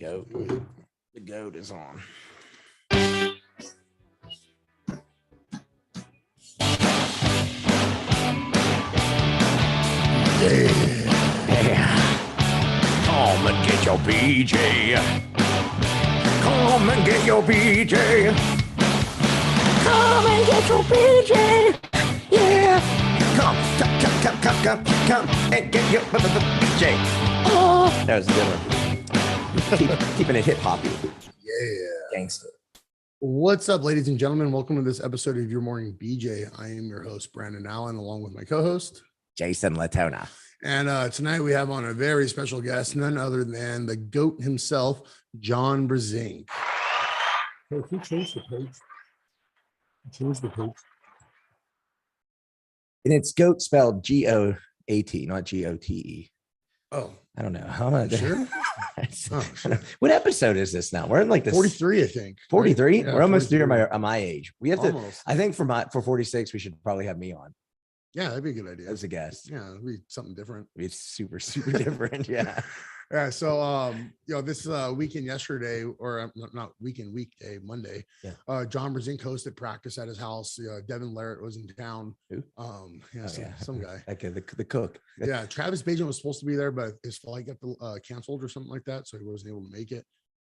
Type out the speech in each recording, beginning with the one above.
goat. The goat is on. Yeah. Come and get your BJ. Come and get your BJ. Come and get your BJ. Yeah. Come and get your BJ. Oh, that was a good one. Keeping it hip hoppy. Yeah. Gangster. What's up, ladies and gentlemen? Welcome to this episode of Your Morning BJ. I am your host, Brandon Allen, along with my co-host, Jason Latona. And tonight we have on a very special guest, none other than the GOAT himself, John Brzenk. Hey, if you change the page, And it's GOAT spelled G-O-A-T, not G-O-T-E. Oh, I don't know. How much? sure? Sure. What episode is this now? We're in like this 43, I think. 43. Right? Yeah, We're almost 43. near my age. We have Almost. to. I think for 46, we should probably have me on Yeah, that'd be a good idea. as a guest. Yeah, it'd be something different. It's super different. Yeah. Yeah. So, this weekend yesterday, or not weekend, weekday, Monday, Yeah. John Brzenk hosted practice at his house. Devin Larrett was in town. Who? Some guy. Okay, the cook. Yeah, Travis Bajan was supposed to be there, but his flight got canceled or something like that, so he wasn't able to make it.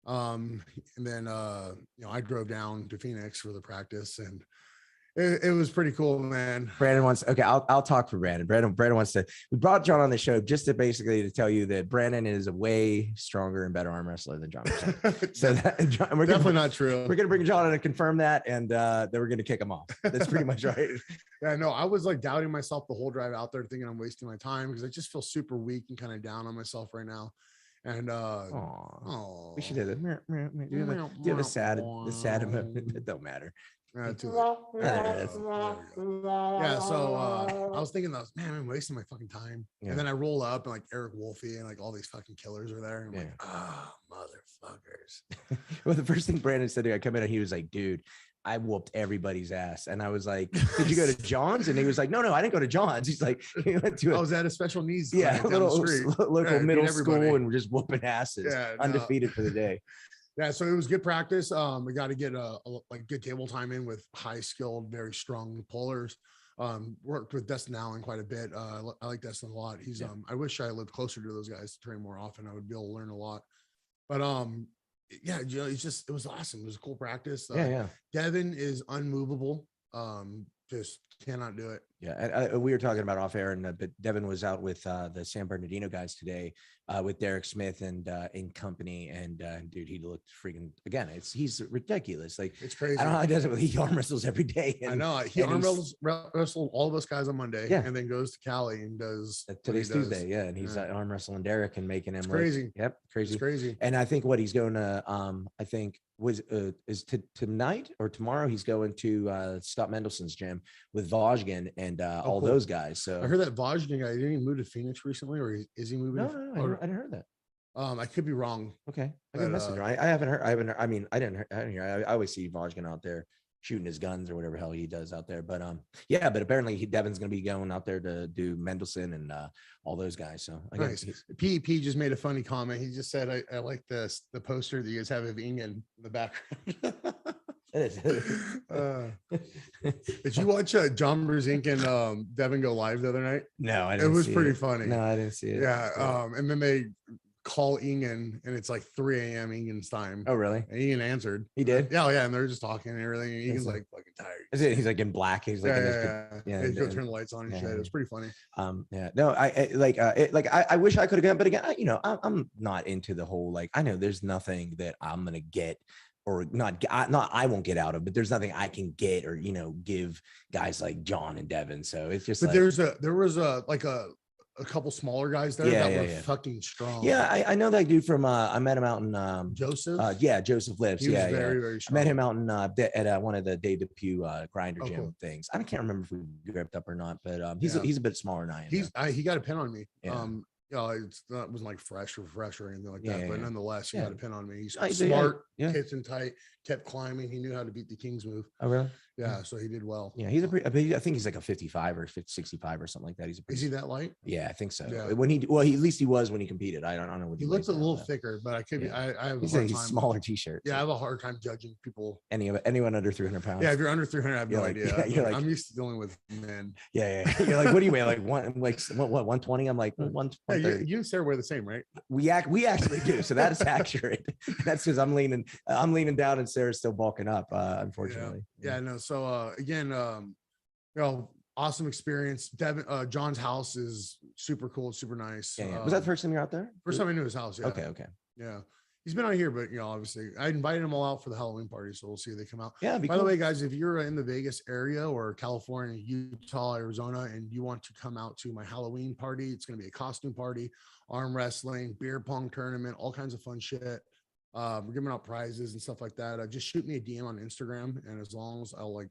And then I drove down to Phoenix for the practice, and it was pretty cool, man. Brandon wants. Okay, I'll talk for Brandon. Brandon wants to. We brought John on the show just to basically to tell you that Brandon is a way stronger and better arm wrestler than John. So we're Definitely not true. We're gonna bring John on and confirm that, and then we're gonna kick him off. That's pretty much right. Yeah, no, I was like doubting myself the whole drive out there, thinking I'm wasting my time because I just feel super weak and kind of down on myself right now. And we should have the. Do you have the sad emotion? It don't matter. Yeah, so I was thinking, man, I'm wasting my fucking time. Yeah. And then I roll up and like Eric Wolfe and like all these fucking killers are there. And I'm like, motherfuckers. Well, the first thing Brandon said to me, I come in and he was like, dude, I whooped everybody's ass. And I was like, did you go to John's? And he was like, no, I didn't go to John's. He's like, he went to I was at a special needs. Yeah, local middle school, and we're just whooping asses. Yeah, undefeated for the day. Yeah, so it was good practice. We got to get a good table time in with high skilled, very strong pullers. Worked with Destin Allen quite a bit. I like Destin a lot. He's I wish I lived closer to those guys to train more often. I would be able to learn a lot. But it was awesome. It was a cool practice. Devin is unmovable. Just cannot do it. Yeah, we were talking about off air, and but Devin was out with the San Bernardino guys today with Derek Smith and in company, and dude, he looked freaking he's ridiculous. Like, it's crazy. I don't know how he does it. He arm wrestles every day. I know he arm wrestled all of us guys on Monday, and then goes to Cali and does today's Tuesday, and he's arm wrestling Derek and making him crazy. Crazy. It's crazy. And I think what he's going to, I think tonight or tomorrow, he's going to Scott Mendelson's gym with Vajgen and all cool. those guys. So I heard that Vajgen guy didn't he move to Phoenix recently, or is he moving? No, I didn't heard that. I could be wrong. Okay, I can message her. I haven't heard. I mean, I didn't hear. I always see Vajgen out there shooting his guns or whatever hell he does out there. But but apparently Devin's going to be going out there to do Mendelson and all those guys. So nice. PEP just made a funny comment. He just said, "I like the poster that you guys have of Ingen in the background." Did you watch John Brzenk and Devin go live the other night? No, I didn't. It was pretty funny. No, I didn't see it. Yeah. And then they call Ingen and it's like 3 a.m. Ingen's time. Oh, really? And Ingen answered. He did? Yeah. And they're just talking and everything. And Ingen's like fucking tired. He's like in black. He's like, He's gonna turn the lights on and shit. It was pretty funny. No, I wish I could have gone, but again, I'm not into the whole, like, I know there's nothing that I'm going to get or I won't get out of, but there's nothing I can get or, give guys like John and Devin. So it's just, but there was a couple smaller guys there that were fucking strong. Yeah, I know that dude from I met him out in Joseph. Joseph Lips. He was very strong. I met him out in at one of the Dave DePew grinder gym things. I can't remember if we gripped up or not, but he's a bit smaller than I am. He got a pin on me. Yeah. It wasn't like fresh or anything like that, but nonetheless, he got a pin on me. He's Oh, smart, kitchen tight, kept climbing. He knew how to beat the King's move. Oh, really? Yeah, so he did well. Yeah, he's a pretty, I think he's like a 55 or 65 or something like that. He's a pretty, Is he that light? yeah, I think so. Yeah. When he, well, at least he was when he competed. I don't know what He looks a weighs now, little but thicker, but I could be. yeah. I have a he's hard a time. smaller t-shirt. Yeah, I So have a hard time judging people. anyone under 300 pounds. Yeah, if you're under 300, I have no You're like- idea. yeah, you're like- I'm used to dealing with men. Yeah. You're like, what do you weigh? Like what 120? I'm like, Yeah, 130. you and Sarah wear the same, right? We actually do. So that is accurate. That's because I'm leaning down and Sarah's still bulking up, unfortunately. Yeah, no. So again, awesome experience. Devin, John's house is super cool, super nice. Yeah. Was that the first time you're out there? First time I knew his house? Yeah. Okay. Yeah. He's been out here, but obviously I invited them all out for the Halloween party. So we'll see if they come out. Yeah. By the way, guys, if you're in the Vegas area or California, Utah, Arizona, and you want to come out to my Halloween party, it's going to be a costume party, arm wrestling, beer pong tournament, all kinds of fun shit. We're giving out prizes and stuff like that. Just shoot me a DM on Instagram, and as long as I'll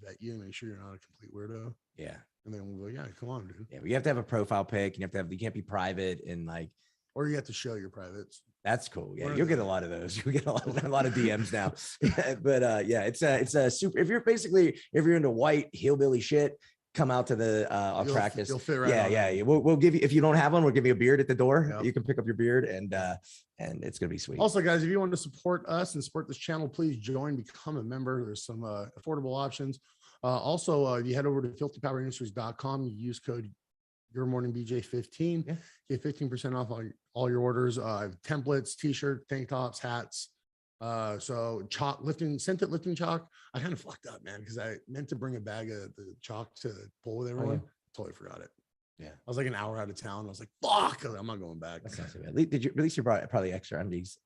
vet you, make sure you're not a complete weirdo. Yeah. And then we'll go, yeah, come on, dude. Yeah. But you have to have a profile pic. You can't be private and like, Or you have to show your privates. That's cool. Yeah, One of you'll the- get a lot of those. You'll get a lot of DMs now. But yeah, it's a super. If you're into white hillbilly shit, come out to the practice. You'll fit right. Yeah. We'll give you, if you don't have one, we'll give you a beard at the door. Yep. You can pick up your beard and it's gonna be sweet. Also, guys, if you want to support us and support this channel, please become a member. There's some affordable options. Also, if you head over to filthypowerindustries.com, you use code YMBJ15, Yeah. get 15% off all your orders. Templates, t-shirt, tank tops, hats. So chalk scented lifting chalk. I kind of fucked up, man, because I meant to bring a bag of the chalk to pull with everyone. Totally forgot it. Yeah. I was like an hour out of town. I was like, fuck, I'm not going back. That's not so bad. At least you brought probably extra undies.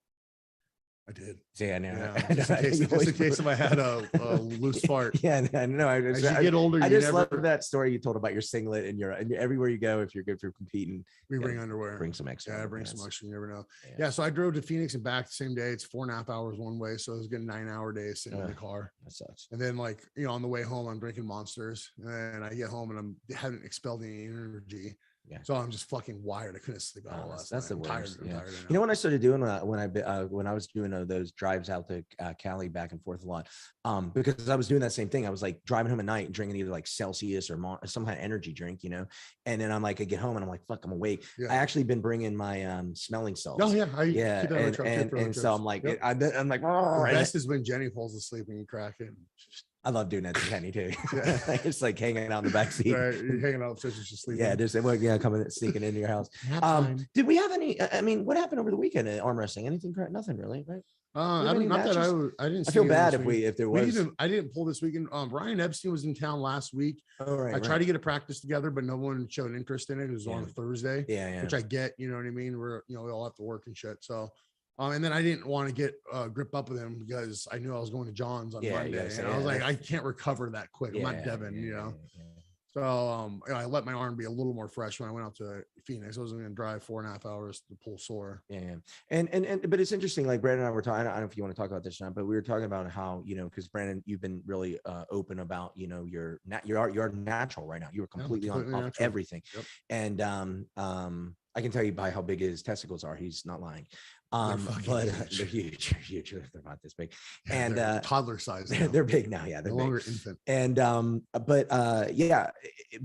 I did. So yeah, I know. Yeah, just in case if I had a loose fart. Yeah, I know. As you get older, I you just never love that story you told about your singlet and everywhere you go. If you're good for competing, bring underwear. Bring some extra. Yeah, bring some extra. You never know. Yeah. Yeah, so I drove to Phoenix and back the same day. It's 4.5 hours one way, so it was a good 9-hour day sitting in the car. That sucks. And then, on the way home, I'm drinking Monsters, and I get home and I haven't expelled any energy. Yeah. So I'm just fucking wired. I couldn't sleep at all last That's night. the I'm worst. tired. Yeah. I'm tired. You know what I started doing when I was doing those drives out to Cali back and forth a lot, because I was doing that same thing. I was like driving home at night and drinking either like Celsius or some kind of energy drink, and then I'm like, I get home and I'm like, fuck, I'm awake. Yeah. I actually been bringing my smelling salts. Oh yeah, Yeah, and so I'm like, yep. I'm like, The oh, best is when Jenny falls asleep and you crack it. I love doing that to Kenny too. Yeah. It's like hanging out in the back seat. Right, you're hanging out upstairs, just sleeping. Yeah, just coming sneaking into your house. Nap time. Did we have any? I mean, what happened over the weekend at arm wrestling? Anything? Nothing really, right? I didn't. Not that I didn't. I feel see bad this week. if there was. I didn't pull this weekend. Brian Epstein was in town last week. Oh, right, I tried to get a practice together, but no one showed interest in it. It was on a Thursday. Yeah. Which I get. You know what I mean? We all have to work and shit. So. And then I didn't want to get grip up with him because I knew I was going to John's on Monday, and I was like, I can't recover that quick. I'm not Devin, So I let my arm be a little more fresh when I went out to Phoenix. I wasn't going to drive 4.5 hours to pull sore. Yeah. But it's interesting. Like Brandon and I were talking. I don't know if you want to talk about this or not, but we were talking about how because Brandon, you've been really open about you're natural right now. You were completely on everything, Yep. and I can tell you by how big his testicles are. He's not lying. But they're huge. They're about this big, and toddler size. They're big now. Yeah, they're no longer infant. And but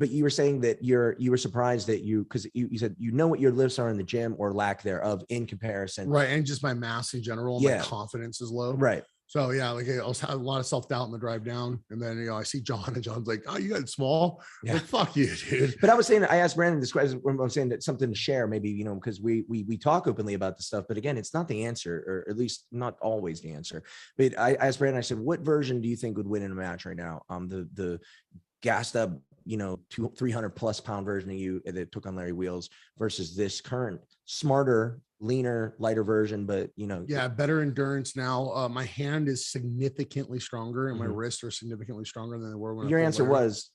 you were saying that you were surprised that because you said what your lifts are in the gym or lack thereof in comparison, right? And just my mass in general, my confidence is low, right? So yeah, like I was having a lot of self-doubt in the drive down, and then I see John, and John's like, "Oh, you got small." Yeah. Like, fuck you, dude. But I asked Brandon this question. I'm saying that something to share, maybe because we talk openly about this stuff, but again, it's not the answer, or at least not always the answer. But I asked Brandon. I said, "What version do you think would win in a match right now? The gassed up, 300 plus pound version of you that took on Larry Wheels versus this current smarter, leaner, lighter version, but better endurance now. My hand is significantly stronger and my wrists are significantly stronger than they were when your answer was,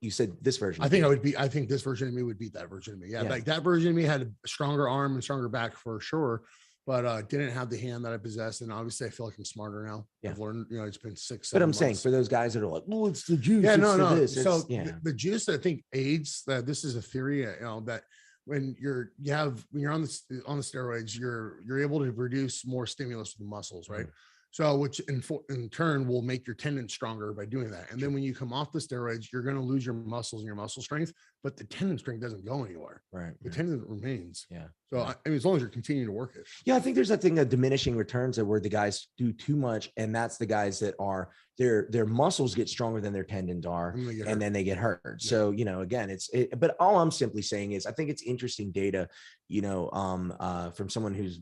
you said this version. I think this version of me would beat that version of me. Yeah. Like that version of me had a stronger arm and stronger back for sure, but didn't have the hand that I possessed. And obviously I feel like I'm smarter now. Yeah. I've learned, it's been 6 But I'm months. saying for those guys that are like, oh, it's the juice. Yeah, no. So the juice, I think, aids that. This is a theory, that when you're on the steroids, you're able to produce more stimulus with the muscles, right? So, which in turn will make your tendon stronger by doing that. And then when you come off the steroids, you're going to lose your muscles and your muscle strength, but the tendon strength doesn't go anywhere. Right. The tendon remains. Yeah. So, I mean, as long as you're continuing to work it. Yeah, I think there's a thing of diminishing returns where the guys do too much, and that's the guys that are their muscles get stronger than their tendons are, and then they get hurt. Yeah. So, you know, again, but all I'm simply saying is I think it's interesting data, you know, from someone who's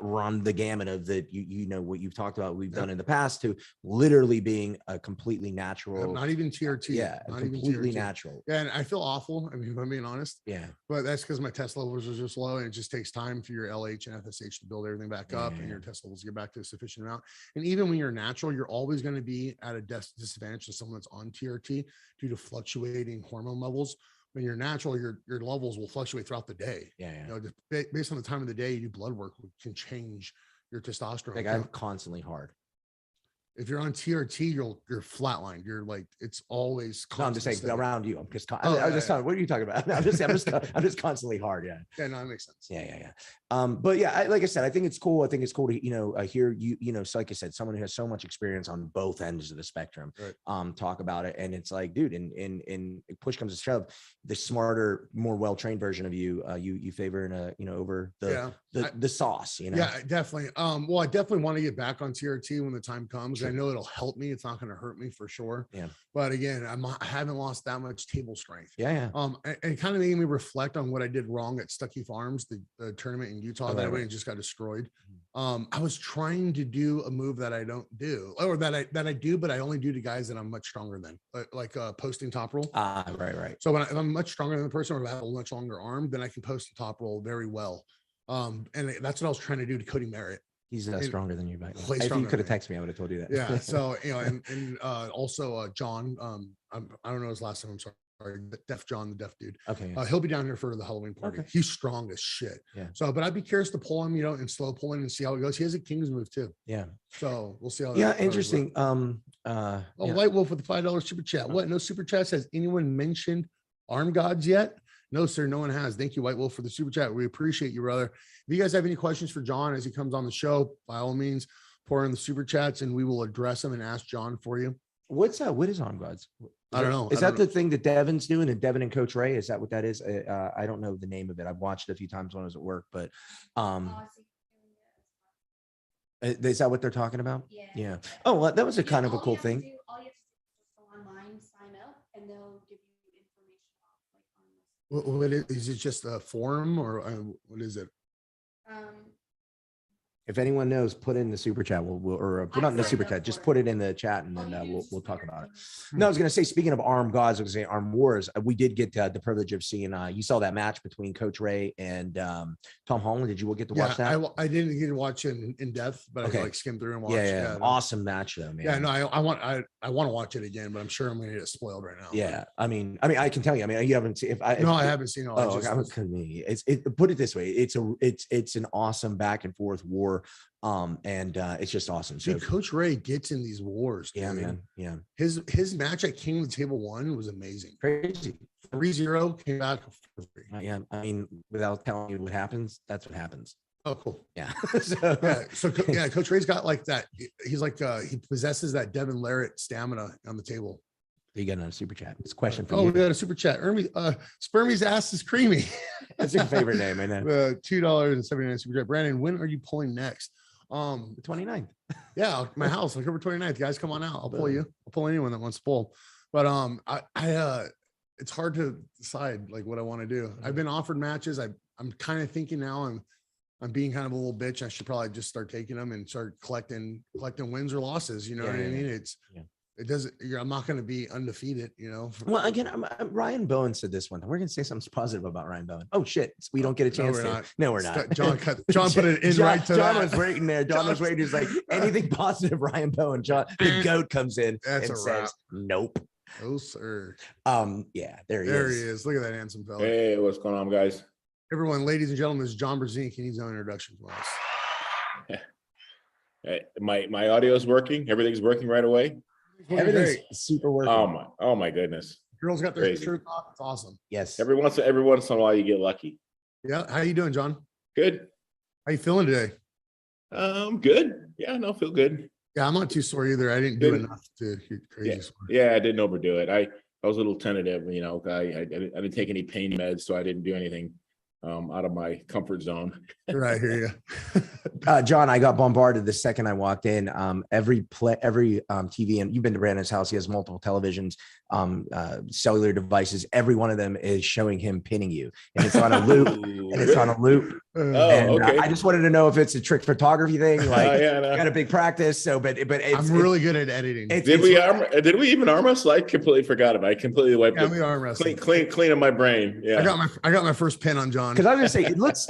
run the gamut of that, you know, what you've talked about, we've done in the past, to literally being a completely natural, not even TRT. Yeah, not completely even natural. Yeah, and I feel awful. I mean, if I'm being honest. Yeah. But that's because my test levels are just low, and it just takes time for your LH and FSH to build everything back up, and your test levels get back to a sufficient amount. And even when you're natural, you're always going to be at a disadvantage to someone that's on TRT due to fluctuating hormone levels. When you're natural, your levels will fluctuate throughout the day. Yeah. You know, just based on the time of the day you do blood work can change your testosterone. Like I'm constantly hard. If you're on TRT, you're flatlined. You're like, it's always. No, I'm just saying steady. Around you. I'm just. I was just talking. What are you talking about? I'm just constantly hard. Yeah. Yeah. No, that makes sense. Yeah. But yeah, like I said, I think it's cool. I think it's cool to hear you know, so like I said, someone who has so much experience on both ends of the spectrum, right. Talk about it, and it's like, dude, in push comes to shove, the smarter, more well trained version of you, you favor over the sauce. You know. Yeah, definitely. Well, I definitely want to get back on TRT when the time comes. Sure. I know it'll help me. It's not going to hurt me for sure. Yeah. But again, I haven't lost that much table strength. Yeah. And kind of made me reflect on what I did wrong at Stuckey Farms, the tournament in Utah that I went and just got destroyed. I was trying to do a move that I don't do, or that I do, but I only do to guys that I'm much stronger than, like posting top roll. Right. So if I'm much stronger than the person, or I have a much longer arm, then I can post the top roll very well. And that's what I was trying to do to Cody Merritt. He's stronger than you, but if you could have texted me, I would have told you that. Yeah. So, you know, and also John, I don't know his last name. I'm sorry. Deaf John, the deaf dude. Okay. He'll be down here for the Halloween party. Okay. He's strong as shit. Yeah. So, but I'd be curious to pull him, you know, and slow pull in and see how it goes. He has a King's move too. Yeah. So we'll see how. Yeah. Interesting. White Wolf with the $5 super chat. What? No super chats. Has anyone mentioned Arm Gods yet? No, sir. No one has. Thank you, White Wolf, for the super chat. We appreciate you, brother. If you guys have any questions for John as he comes on the show, by all means, pour in the super chats and we will address them and ask John for you. What is Arm Gods? I don't know. Is that the thing that Devin's doing, and Devin and Coach Ray? Is that what that is? I don't know the name of it. I've watched it a few times when I was at work, but is that what they're talking about? Yeah. Oh, well, that was a kind of a cool thing. All you have to do is go online, sign up, and they'll give you information. What is it? Just a forum, or what is it? If anyone knows, put in the super chat. Or put not in the super chat. Just put it in the chat, and then we'll talk about it. No, I was gonna say, speaking of Arm Gods, I was gonna say Arm Wars. We did get the privilege of seeing. You saw that match between Coach Ray and Tom Holland. Did you get to watch that? I didn't get to watch it in depth, but I like skimmed through and watched. Yeah. Awesome match though, man. Yeah, no, I want to watch it again, but I'm sure I'm gonna get spoiled right now. Yeah, I mean, I can tell you. I mean, you haven't seen. I haven't seen all. Put it this way. It's an awesome back and forth war. And it's just awesome. So Coach Ray gets in these wars. Yeah, dude. Man. Yeah. His match at King of the Table 1 was amazing. Crazy. 3-0 came back 4-3. Yeah. I mean, without telling you what happens, that's what happens. Oh, cool. Yeah. Coach Ray's got like that. He's like he possesses that Devin Larratt stamina on the table. You got another super chat. It's a question for you. We got a super chat. Spermie's ass is creamy. That's your favorite name, I know. $2.79 super chat. Brandon, when are you pulling next? The 29th. Yeah, my house, October 29th. Guys, come on out. I'll pull you. I'll pull anyone that wants to pull. But it's hard to decide like what I want to do. I've been offered matches. I'm kind of thinking now I'm being kind of a little bitch. I should probably just start taking them and start collecting wins or losses. You know what I mean? It doesn't. I'm not going to be undefeated, you know. Well, again, Ryan Bowen said this one time. We're going to say something positive about Ryan Bowen. Oh shit, we don't get a chance to. No, we're not. John put it in right to John that. was waiting there. John was waiting. He's like, anything positive, Ryan Bowen. John, the goat comes in and says, "Nope." Oh, sir. Yeah, there he is. There he is. Look at that handsome fella. Hey, what's going on, guys? Everyone, ladies and gentlemen, this is John Brzenk. He needs no introduction to us. Hey, my audio is working. Everything's working right away. Everything's super working. Oh my goodness. Girls got their shirt off. It's awesome. Yes. Every once in a while you get lucky. Yeah. How you doing, John? Good. How you feeling today? Good. Yeah, no, feel good. Yeah, I'm not too sore either. I didn't do enough to get crazy sore. Yeah, I didn't overdo it. I was a little tentative, you know. I didn't take any pain meds, so I didn't do anything out of my comfort zone. Right here, John, I got bombarded the second I walked in. Every TV, and you've been to Brandon's house. He has multiple televisions, cellular devices. Every one of them is showing him pinning you, and it's on a loop. And it's on a loop. Okay. I just wanted to know if it's a trick photography thing. Like, yeah, no. got a big practice. So, but I'm really good at editing. Did we even arm wrestle? I completely forgot about it. I completely wiped it. We arm wrestle. Clean up my brain. Yeah. I got my first pin on John. Because I was gonna say it looks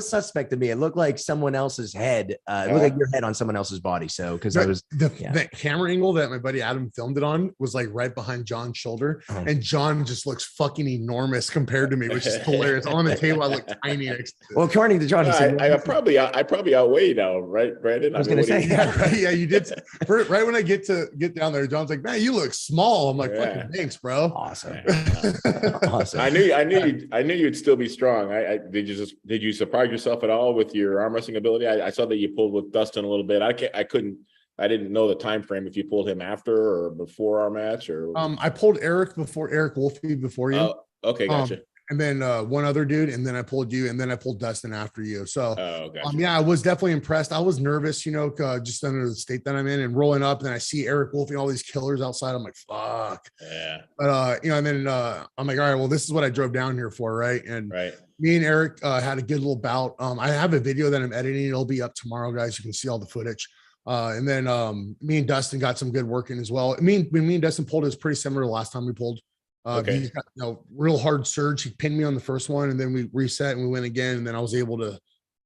suspect to me. It looked like someone else's head. It looked like your head on someone else's body. So because the camera angle that my buddy Adam filmed it on was like right behind John's shoulder, and John just looks fucking enormous compared to me, which is hilarious. On the table, I look tiny next to well, according to John, he said, I probably outweigh now, right, Brandon? I was gonna say, yeah, you did. Right when I get down there, John's like, man, you look small. I'm like, fucking thanks, bro. Awesome. Awesome. I knew you'd still be strong. Did you surprise yourself at all with your arm wrestling ability? I saw that you pulled with Dustin a little bit. I didn't know the time frame if you pulled him after or before our match or. I pulled Eric Wolfe before you. Oh, okay, gotcha. And then one other dude, and then I pulled you, and then I pulled Dustin after you. So, gotcha. Yeah, I was definitely impressed. I was nervous, just under the state that I'm in, and rolling up, and I see Eric Wolfe and all these killers outside. I'm like, fuck. Yeah. But and then I'm like, all right, well, this is what I drove down here for, right? And me and Eric had a good little bout. I have a video that I'm editing. It'll be up tomorrow, guys. You can see all the footage. And then me and Dustin got some good work in as well. When me and Dustin pulled, it was pretty similar to last time we pulled. He's got real hard surge. He pinned me on the first one, and then we reset and we went again, and then I was able to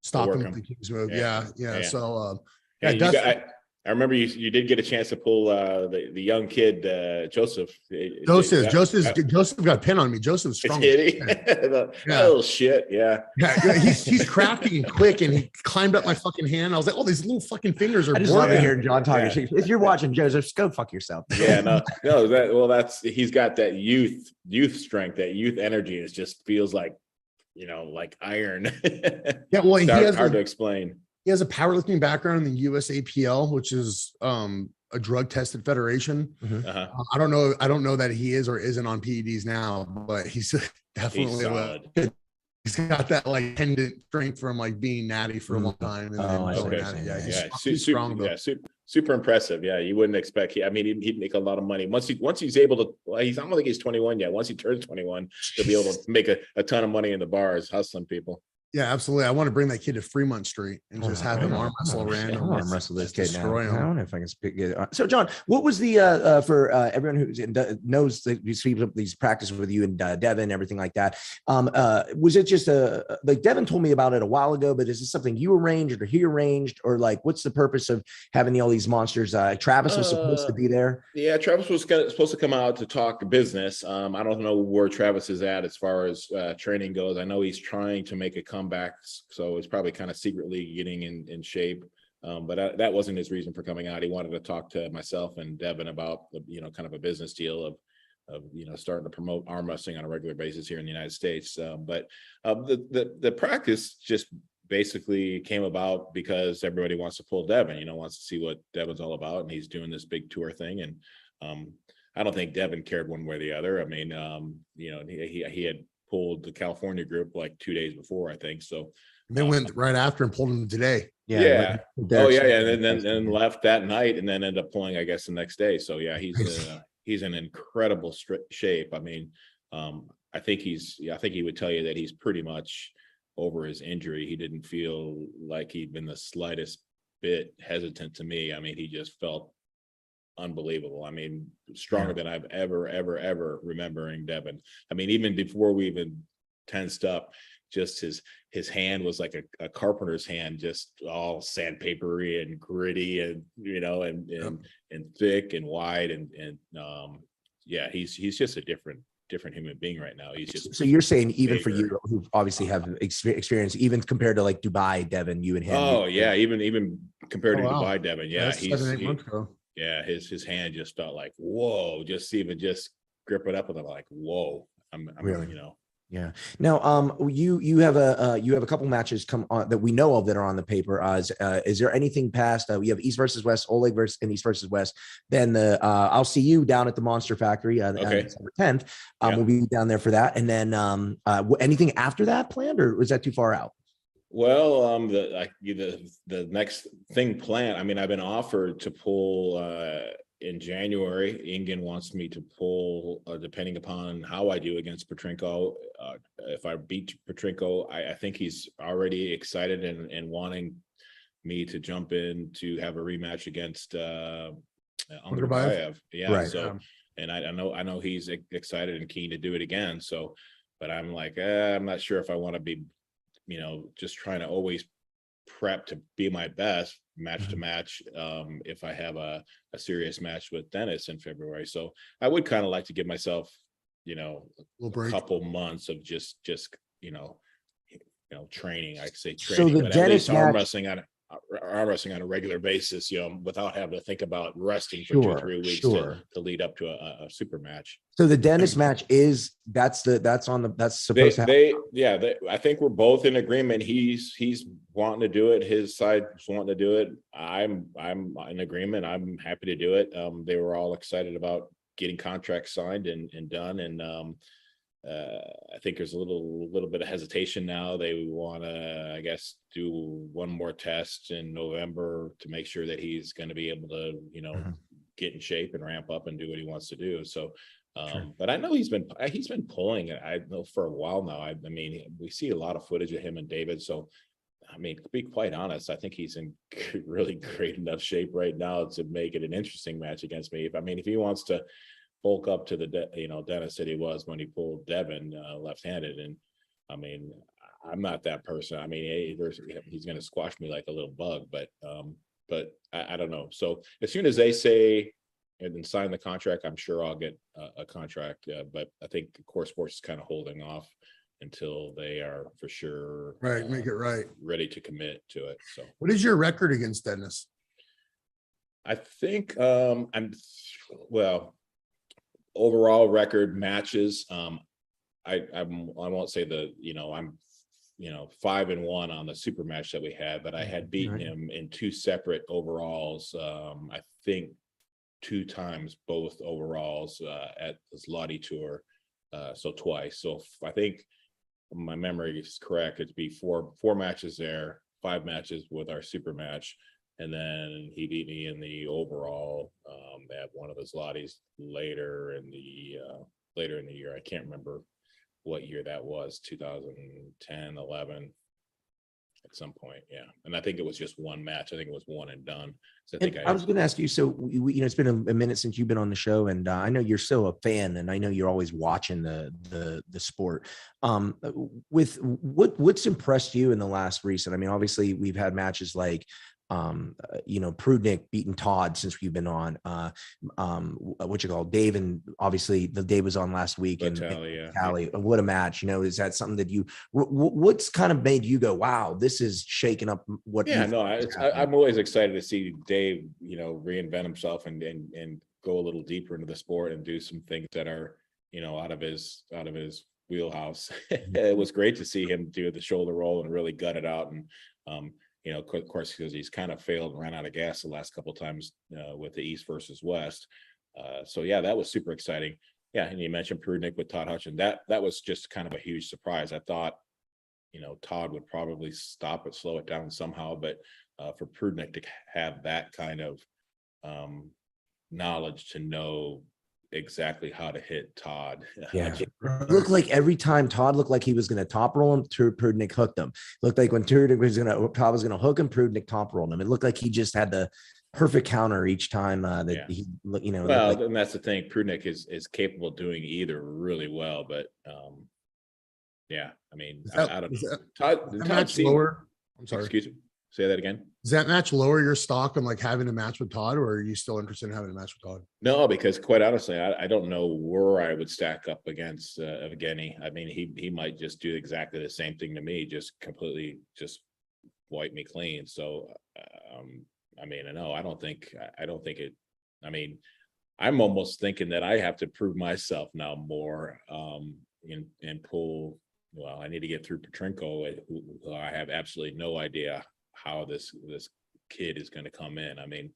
stop him with the King's move. Yeah. So Dustin, I remember you did get a chance to pull the young kid Joseph. Joseph got a pin on me. Joseph's strong. Little shit. Yeah. He's crafty and quick, and he climbed up my fucking hand. I was like, oh, these little fucking fingers are. I just love to hear John talking. If you're watching Joseph, go fuck yourself. Yeah, he's got that youth strength, that youth energy. It just feels like, like iron. Yeah, well, he has hard to explain. He has a powerlifting background in the USAPL, which is a drug tested federation. Mm-hmm. I don't know that he is or isn't on PEDs now, but he's definitely he's got that like tendon strength from like being natty for a long time. He's strong. Yeah, super impressive. Yeah, you wouldn't expect. He'd make a lot of money once he's able to. I don't think he's 21 yet. Once he turns 21, he'll be able to make a ton of money in the bars, hustling people. Yeah, absolutely. I want to bring that kid to Fremont Street and just have him arm wrestle around. Arm wrestle this kid now. I don't know if I can speak it. So, John, what was the for everyone who knows that these practice with you and Devin, everything like that? Was it just like Devin told me about it a while ago? But is this something you arranged or he arranged, or like what's the purpose of having all these monsters? Travis was supposed to be there. Yeah, Travis was supposed to come out to talk business. I don't know where Travis is at as far as training goes. I know he's trying to make a comeback, so it's probably kind of secretly getting in shape, but that wasn't his reason for coming out. He wanted to talk to myself and Devin about kind of a business deal of starting to promote arm wrestling on a regular basis here in the United States. But the practice just basically came about because everybody wants to pull Devin, wants to see what Devin's all about, and he's doing this big tour thing. And I don't think Devin cared one way or the other. I mean, he had pulled the California group like 2 days before, I think. So they went right after and pulled him today. Yeah. And then left that night and then ended up pulling, I guess, the next day. So yeah, he's in incredible shape. I mean, I think he would tell you that he's pretty much over his injury. He didn't feel like he'd been the slightest bit hesitant to me. I mean, he just felt unbelievable. I mean, stronger than I've ever remembering Devin. I mean, even before we even tensed up, just his hand was like a carpenter's hand, just all sandpapery and gritty and and thick and wide and he's just a different human being right now. He's just so you're saying even for you who obviously have experience, even compared to like Dubai, Devin, you and him. Oh yeah, even compared to Dubai, Devin. Yeah, that's 7-8 months ago. Yeah, his hand just felt like whoa. Just grip it up with him like whoa. I'm really Yeah. Now, you have a couple matches come on that we know of that are on the paper. Is there anything past? We have East versus West, Oleg versus and East versus West. Then I'll see you down at the Monster Factory on Okay. December 10th. Yeah. We'll be down there for that. And then anything after that planned, or is that too far out? Well, the next thing planned. I mean, I've been offered to pull in January. Ingen wants me to pull, depending upon how I do against Petrenko. If I beat Petrenko, I think he's already excited and wanting me to jump in to have a rematch against Underbayev. Yeah. Right. So, and I know he's excited and keen to do it again. So, but I'm like, I'm not sure if I want to be, just trying to always prep to be my best match to match if I have a serious match with Dennis in February. So I would kind of like to give myself, a couple months of just training. I say training, So the but Dennis at least match, arm wrestling on a regular basis, without having to think about resting for Sure, 2-3 weeks sure. to lead up to a super match. So the Dennis match that's supposed to happen. I think we're both in agreement. He's wanting to do it. His side's wanting to do it. I'm in agreement. I'm happy to do it. They were all excited about getting contracts signed and done. And I think there's a little bit of hesitation now. They want to, I guess, do one more test in November to make sure that he's going to be able to, get in shape and ramp up and do what he wants to do. So, but I know he's been pulling it. I know for a while now. I mean, we see a lot of footage of him and David. So, I mean, to be quite honest, I think he's in really great enough shape right now to make it an interesting match against me. If he wants to bulk up to the Dennis that he was when he pulled Devin left-handed, and I mean, I'm not that person. I mean, he's going to squash me like a little bug, but I don't know. So as soon as they say and sign the contract, I'm sure I'll get a contract. But I think Core Sports is kind of holding off until they are for sure make it right, ready to commit to it. So what is your record against Dennis? I think overall record matches. I won't say I'm 5-1 on the super match that we had, but I had beaten him in 2 separate overalls. I think 2 times both overalls at the Zloty tour, so twice. So I think my memory is correct. It'd be four matches there, 5 matches with our super match. And then he beat me in the overall at one of the Zlotys later in the year. I can't remember what year that was, 2010, 11, at some point. Yeah. And I think it was just one match. I think it was one and done. So I was going to ask you, so it's been a minute since you've been on the show, and I know you're still a fan, and I know you're always watching the sport. With what's impressed you in the last recent? I mean, obviously we've had matches like Prudnik beating Todd since we've been on. Dave, and obviously the Dave was on last week, and Tally. What a match! Is that something that what's kind of made you go, wow, this is shaking up what? Yeah, no, I'm always excited to see Dave, reinvent himself and go a little deeper into the sport and do some things that are, out of his wheelhouse. It was great to see him do the shoulder roll and really gut it out. And of course, because he's kind of failed and ran out of gas the last couple of times with the East versus West. So yeah, that was super exciting. Yeah, and you mentioned Prudnik with Todd Hutchin. That was just kind of a huge surprise. I thought, Todd would probably stop it, slow it down somehow, but for Prudnik to have that kind of knowledge to know exactly how to hit Todd. Yeah, looked like every time Todd looked like he was going to top roll him, Prudnik hooked him. Looked like when Todd was going to hook him, Prudnik top rolled him. It looked like he just had the perfect counter each time he. Well, and that's the thing. Prudnik is capable of doing either really well, but yeah, I mean, I don't know. Todd match lower. I'm sorry. Excuse me. Say that again. Does that match lower your stock on like having a match with Todd, or are you still interested in having a match with Todd? No, because quite honestly, I don't know where I would stack up against Evgeny. I mean, he might just do exactly the same thing to me, just completely just wipe me clean. So, I mean, I don't think it. I mean, I'm almost thinking that I have to prove myself now more and pull. Well, I need to get through Petrenko, who I have absolutely no idea how this kid is going to come in. I mean,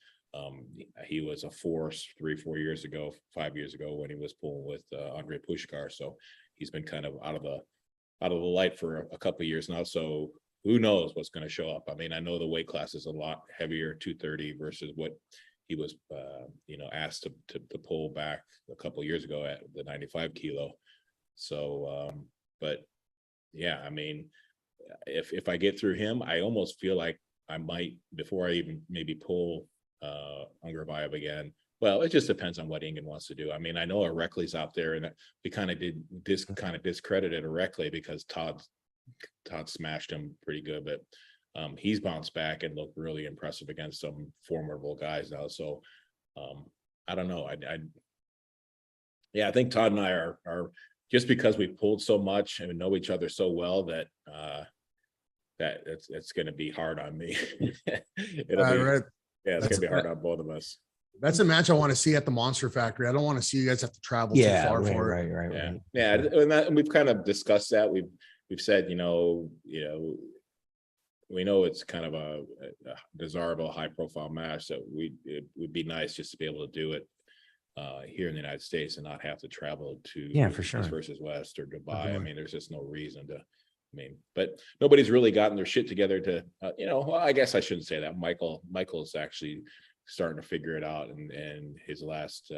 he was a force 3-4 years ago, 5 years ago when he was pulling with Andre Pushkar. So he's been kind of out of the light for a couple of years now. So who knows what's going to show up? I mean, I know the weight class is a lot heavier, 230 versus what he was, asked to pull back a couple of years ago at the 95 kilo. So, but yeah, I mean, if I get through him, I almost feel like I might, before I even maybe pull Ungervaev again. Well, it just depends on what Ingen wants to do. I mean, I know Arekli's out there, and we kind of discredited Arekli because Todd smashed him pretty good, but he's bounced back and looked really impressive against some formidable guys now. So I don't know. I think Todd and I are just because we pulled so much and know each other so well that it's going to be hard on me. Right. Yeah, it's going to be hard on both of us. That's a match I want to see at the Monster Factory. I don't want to see you guys have to travel too far for it. Right. Yeah, and we've kind of discussed that. We've said, we know it's kind of a desirable, high-profile match. That it would be nice just to be able to do it here in the United States and not have to travel to for sure, East versus West or Dubai. I mean, there's just no reason to. But nobody's really gotten their shit together to, well, I guess I shouldn't say that. Michael's actually starting to figure it out, and his last,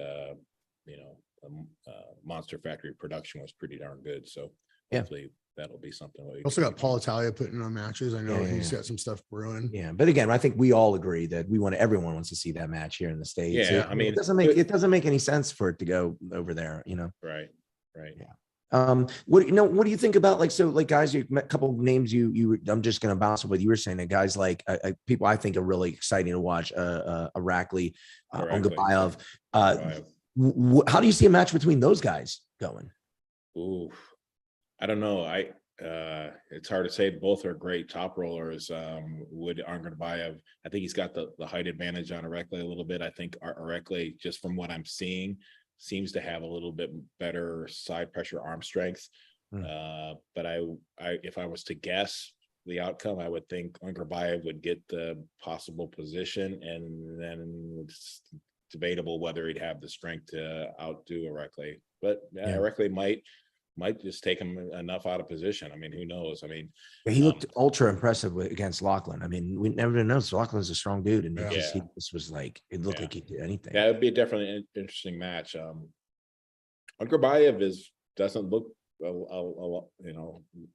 Monster Factory production was pretty darn good. So hopefully that'll be something. Also got Paul Italia putting on matches. I know he's got some stuff brewing. Yeah, but again, I think we all agree that everyone wants to see that match here in the States. Yeah, I mean, it doesn't make any sense for it to go over there. Right. Yeah. What do you think about guys, a couple of names I'm just going to bounce with. You were saying that guys like people I think are really exciting to watch, Arakli, Ungervaev. How do you see a match between those guys going? Ooh, I don't know. It's hard to say. Both are great top rollers. Would Ungervaev, I think he's got the height advantage on Arakli a little bit. I think Arakli, just from what I'm seeing, seems to have a little bit better side pressure arm strength. But if I was to guess the outcome, I would think Ungervaev would get the possible position, and then it's debatable whether he'd have the strength to outdo Arakli. But Arakli might just take him enough out of position. I mean, who knows? I mean, he looked ultra impressive against Lachlan. I mean, we never know. Lachlan's a strong dude, and he just was like, it looked like he did anything. Yeah, it would be definitely an interesting match. Ungervaev doesn't look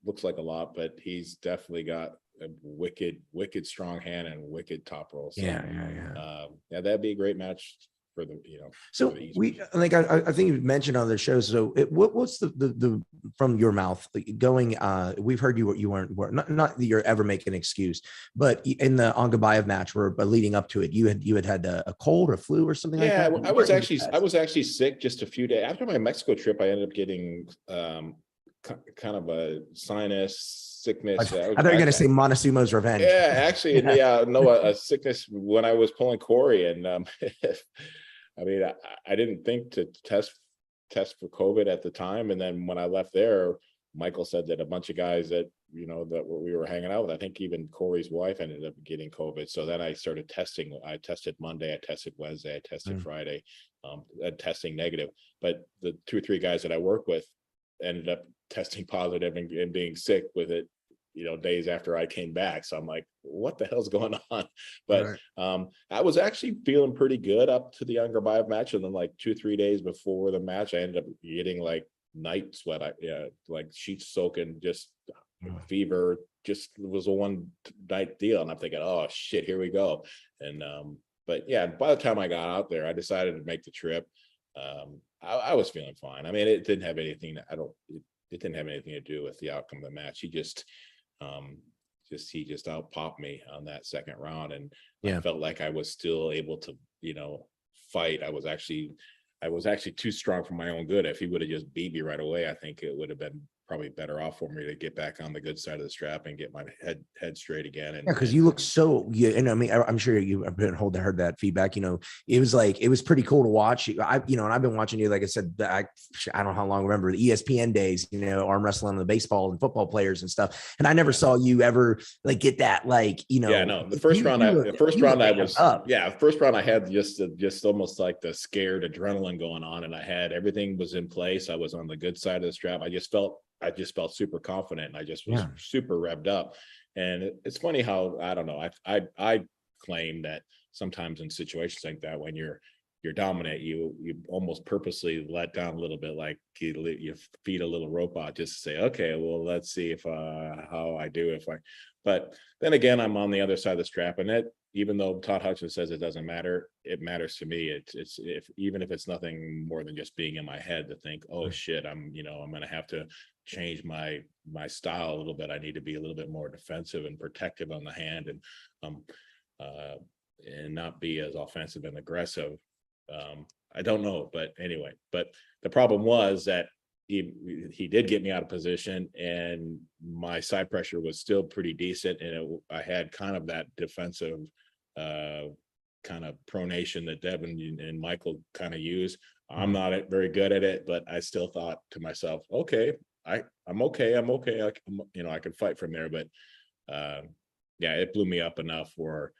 looks like a lot, but he's definitely got a wicked strong hand and wicked top roll. So, that'd be a great match for the So we I think you mentioned on the show. So what's the from your mouth going? We've heard you weren't not that you're ever making an excuse, but in the Ungervaev match, where leading up to it, you had a cold or flu or something like that. I was actually sick just a few days after my Mexico trip. I ended up getting kind of a sinus sickness. I thought you were going to say Montezuma's revenge. Yeah, actually, a sickness when I was pulling Corey, and I mean, I didn't think to test for COVID at the time. And then when I left there, Michael said that a bunch of guys that we were hanging out with, I think even Corey's wife ended up getting COVID. So then I started testing. I tested Monday, I tested Wednesday, I tested Friday, testing negative. But the 2 or 3 guys that I work with ended up testing positive and being sick with it, days after I came back. So I'm like, what the hell's going on? But I was actually feeling pretty good up to the Ungervaev match. And then like 2-3 days before the match, I ended up getting like night sweat. Like sheets soaking, just fever, just was a one night deal. And I'm thinking, oh shit, here we go. And but yeah, by the time I got out there, I decided to make the trip. I was feeling fine. I mean, it didn't have anything it didn't have anything to do with the outcome of the match. He just out popped me on that second round, and I felt like I was still able to fight. I was actually too strong for my own good. If he would have just beat me right away, I think it would have been probably better off for me to get back on the good side of the strap and get my head straight again. And yeah, because you look so, yeah, and I mean, I'm sure you have heard that feedback. It was pretty cool to watch. And I've been watching you, like I said, I don't know how long. Remember the ESPN days, arm wrestling on the baseball and football players and stuff. And I never saw you ever like get that, Yeah, no, the first round I had just almost like the scared adrenaline going on, and I had everything was in place. I was on the good side of the strap. I just felt super confident, and I just was super revved up. And it's funny how, I don't know, I claim that sometimes in situations like that, when you're dominant, you almost purposely let down a little bit, like you feed a little robot just to say, okay, well, let's see if how I do but then again, I'm on the other side of the strap, and that, even though Todd Hutchins says it doesn't matter, it matters to me. It's even if it's nothing more than just being in my head to think, oh shit, I'm going to have to change my style a little bit. I need to be a little bit more defensive and protective on the hand, and not be as offensive and aggressive. I don't know, but anyway, but the problem was that he did get me out of position, and my side pressure was still pretty decent, and I had kind of that defensive kind of pronation that Devin and Michael kind of use. I'm not very good at it, but I still thought to myself, okay, I'm okay. I can fight from there. But yeah, it blew me up enough where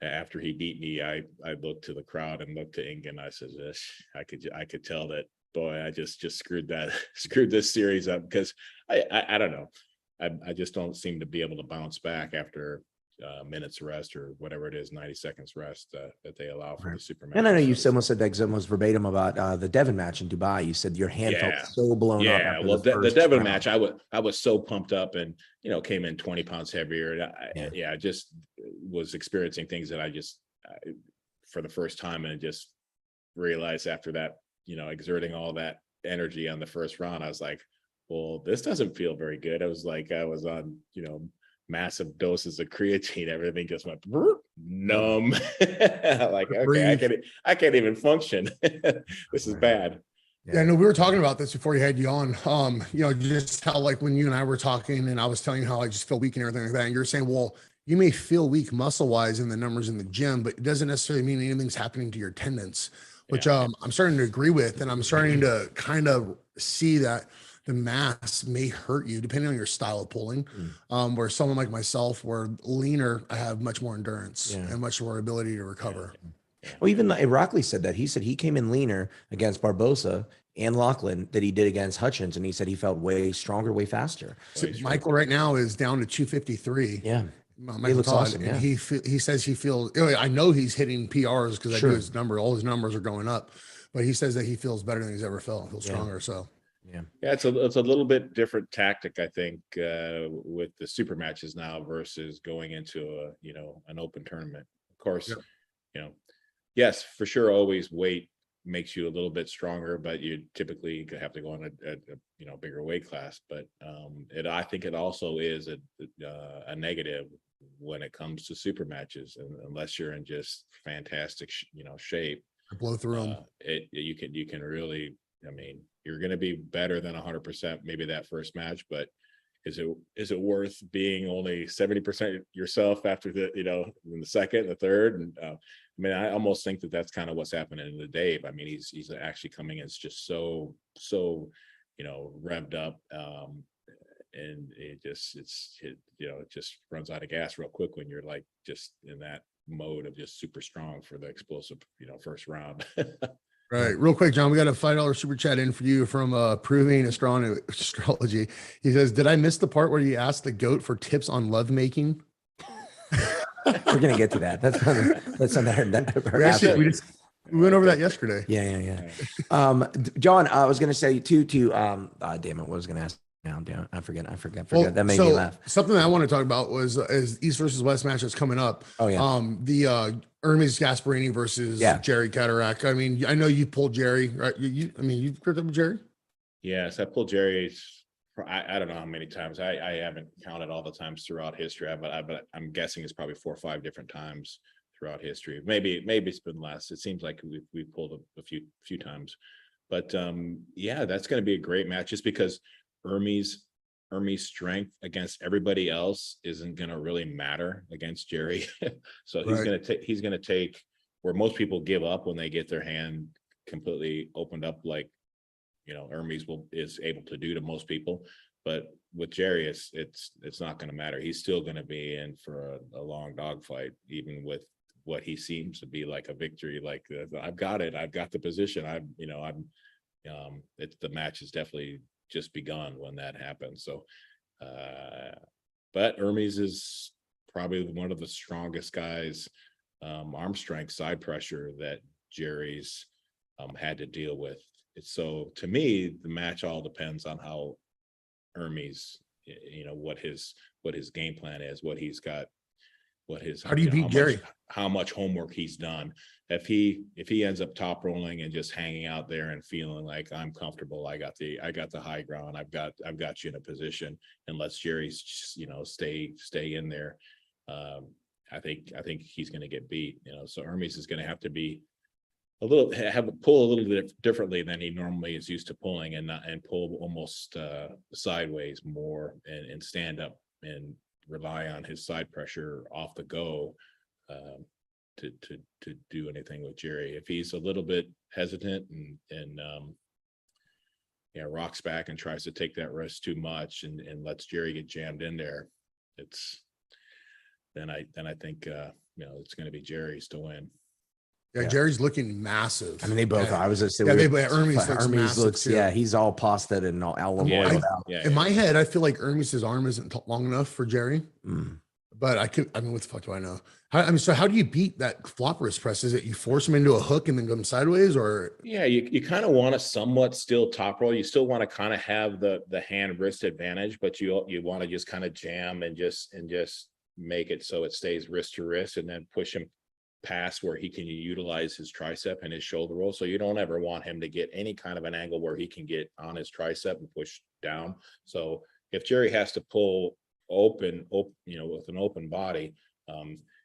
after he beat me, I looked to the crowd and looked to Ingen. I said, I could tell that, boy, I just screwed this series up, because I don't know. I just don't seem to be able to bounce back after minutes rest, or whatever it is, 90 seconds rest that they allow for the super match. And I know you almost said that almost verbatim about the Devin match in Dubai. You said your hand felt so blown up. Yeah, well, the Devin match, I was so pumped up, and came in 20 pounds heavier. I just was experiencing things that I for the first time, and just realized after that, exerting all that energy on the first round, I was like, well, this doesn't feel very good. I was like, I was on, massive doses of creatine. Everything just went numb. Like, okay, I can't even function. This is bad. Yeah, no, we were talking about this before you had you on. Just how, like, when you and I were talking, and I was telling you how I just feel weak and everything like that, and you're saying, well, you may feel weak muscle wise in the numbers in the gym, but it doesn't necessarily mean anything's happening to your tendons, which I'm starting to agree with, and I'm starting to kind of see that the mass may hurt you depending on your style of pulling. Where someone like myself, where leaner, I have much more endurance and much more ability to recover. Well, even Rockley said that. He said he came in leaner against Barbosa and Lachlan that he did against Hutchins, and he said he felt way stronger, way faster. So Michael right now is down to 253. Yeah. He looks awesome. And he says he feels, I know he's hitting PRs because I do his number. All his numbers are going up, but he says that he feels better than he's ever felt. Feels stronger. So it's a little bit different tactic, I think, with the super matches now versus going into an open tournament. Of course, yes, for sure, always weight makes you a little bit stronger, but you typically have to go on a bigger weight class. But I think it also is a negative when it comes to super matches, and unless you're in just fantastic shape, blow through them. You can really, you're going to be better than 100% maybe that first match, but is it worth being only 70% yourself after in the second, the third? And I almost think that that's kind of what's happening to Dave. He's actually coming in just so revved up, and it just runs out of gas real quick when you're like just in that mode of just super strong for the explosive first round. Right. Real quick, John, we got a $5 super chat in for you from Proving Astrology. He says, did I miss the part where you asked the goat for tips on love making? We're going to get to that. That's on that. We went over that yesterday. Yeah. John, I was going to say too, damn it. What was going to ask now? Damn, I forget. Well, that made me laugh. Something that I want to talk about was East versus West match that's coming up. Oh yeah. The Hermes Gasparini versus Jerry Cataract. I know you pulled Jerry, right? You've gripped up with Jerry? Yes, I pulled Jerry. I don't know how many times. I haven't counted all the times throughout history, but I'm guessing it's probably 4 or 5 different times throughout history. Maybe it's been less. It seems like we've pulled a few times, but that's going to be a great match, just because Hermes strength against everybody else isn't going to really matter against Jerry. So he's Right. going to take where most people give up when they get their hand completely opened up, like, you know, Hermes is able to do to most people. But with Jerry, it's not going to matter. He's still going to be in for a long dog fight, even with what he seems to be like a victory. Like, I've got it. I've got the position. The match has definitely just begun when that happens. So, but Hermes is probably one of the strongest guys, arm strength, side pressure that Jerry's had to deal with. So to me, the match all depends on how Hermes, you know, what his game plan is, what he's got, How do you beat Jerry? how much homework he's done. If he ends up top rolling and just hanging out there and feeling like, I'm comfortable, I got the high ground, I've got you in a position, and lets Jerry's just, you know, stay in there, I think he's going to get beat, you know. So Hermes is going to have to be pull a little bit differently than he normally is used to pulling, and pull almost sideways more, and stand up and rely on his side pressure off the go to do anything with Jerry. If he's a little bit hesitant and rocks back and tries to take that risk too much, and lets Jerry get jammed in there, then I think it's going to be Jerry's to win. Yeah, Jerry's looking massive. I mean, they both are. I was just saying, Hermes looks yeah, he's all pasta and all oiled out. In my head, I feel like Hermes's arm isn't long enough for Jerry. But I mean, what the fuck do I know? So how do you beat that flop wrist press? Is it you force him into a hook and then go him sideways, or? Yeah, you kind of want to somewhat still top roll. You still want to kind of have the hand wrist advantage, but you want to just kind of jam and just make it so it stays wrist to wrist, and then push him past where he can utilize his tricep and his shoulder roll. So you don't ever want him to get any kind of an angle where he can get on his tricep and push down. So if Jerry has to pull open, with an open body,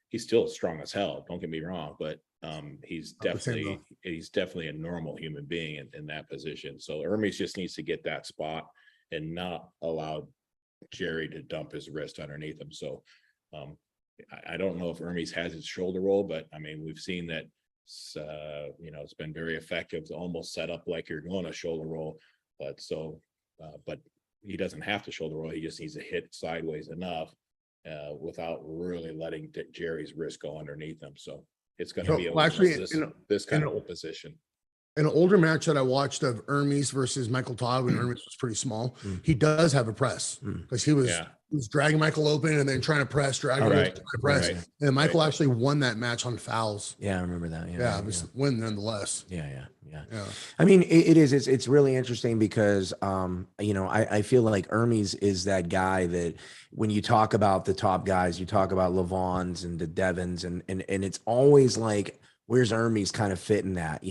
he's still strong as hell, don't get me wrong, but he's definitely a normal human being in that position. So Hermes just needs to get that spot and not allow Jerry to dump his wrist underneath him. So I don't know if Hermes has his shoulder roll, but I mean, we've seen that it's been very effective to almost set up like you're going to shoulder roll, but he doesn't have to shoulder roll. He just needs to hit sideways enough without really letting Jerry's wrist go underneath him. So it's going to be this kind of position. In an older match that I watched of Hermes versus Michael Todd, when Hermes was pretty small, he does have a press because he was dragging Michael open and then trying to press, press. And Michael actually won that match on fouls. Yeah, I remember that. It was win nonetheless. Yeah. I mean, it's really interesting because, I feel like Hermes is that guy that when you talk about the top guys, you talk about Levons and the Devons, and it's always like, where's Hermes kind of fit in that?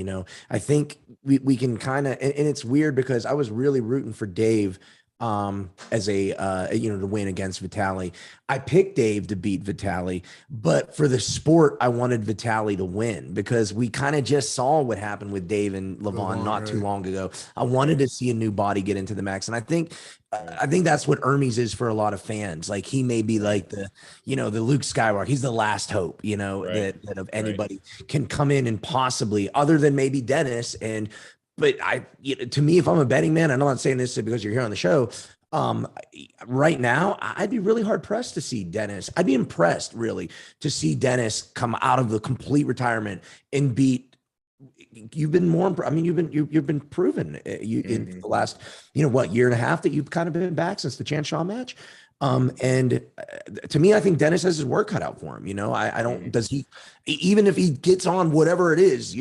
I think we can kind of, and it's weird because I was really rooting for Dave as to win against Vitaly. I picked Dave to beat Vitaly, but for the sport, I wanted Vitaly to win because we kind of just saw what happened with Dave and Levon not too long ago. I wanted to see a new body get into the max. And I think that's what Hermes is for a lot of fans. Like he may be like the Luke Skywalker. He's the last hope, that of anybody can come in and possibly, other than maybe Dennis. But to me, if I'm a betting man, I'm not saying this because you're here on the show. Right now, I'd be really hard pressed to see Dennis. I'd be impressed really to see Dennis come out of the complete retirement and beat. You've been more. I mean, you've been proven in the last year and a half that you've kind of been back since the Chan Shaw match. And to me, I think Dennis has his work cut out for him. I don't, does he, even if he gets on whatever it is,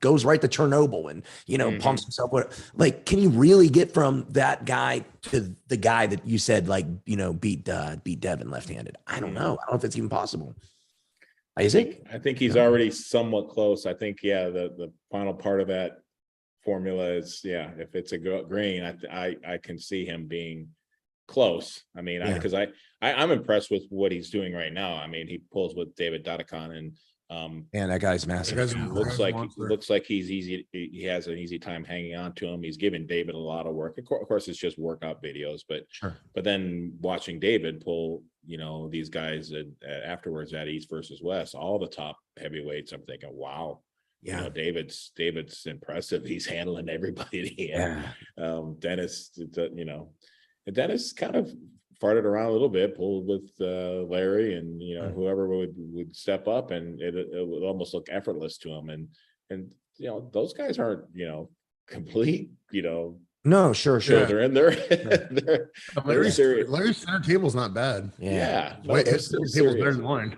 goes right to Chernobyl and, pumps himself, can you really get from that guy to the guy that you said, beat Devin left-handed? I don't know. I don't know if it's even possible. Is it? I think he's already somewhat close. I think, the final part of that formula is, if it's a green, I can see him being close. I mean, because I'm impressed with what he's doing right now. I mean, he pulls with David Dadakan, and And that guy's massive. That guy's too. a looks like monster. he's easy. He has an easy time hanging on to him. He's given David a lot of work. Of course, it's just workout videos, but Sure. but then watching David pull, these guys afterwards at East versus West, all the top heavyweights, I'm thinking, wow, Yeah. David's impressive. He's handling everybody. Yeah. Dennis, Dennis kind of farted around a little bit, pulled with Larry and whoever would step up, and it would almost look effortless to him. And those guys aren't complete. No, sure. They're in there. they're Larry's serious. center table's not bad. Yeah, Wait, they're his still center table's better serious. than mine.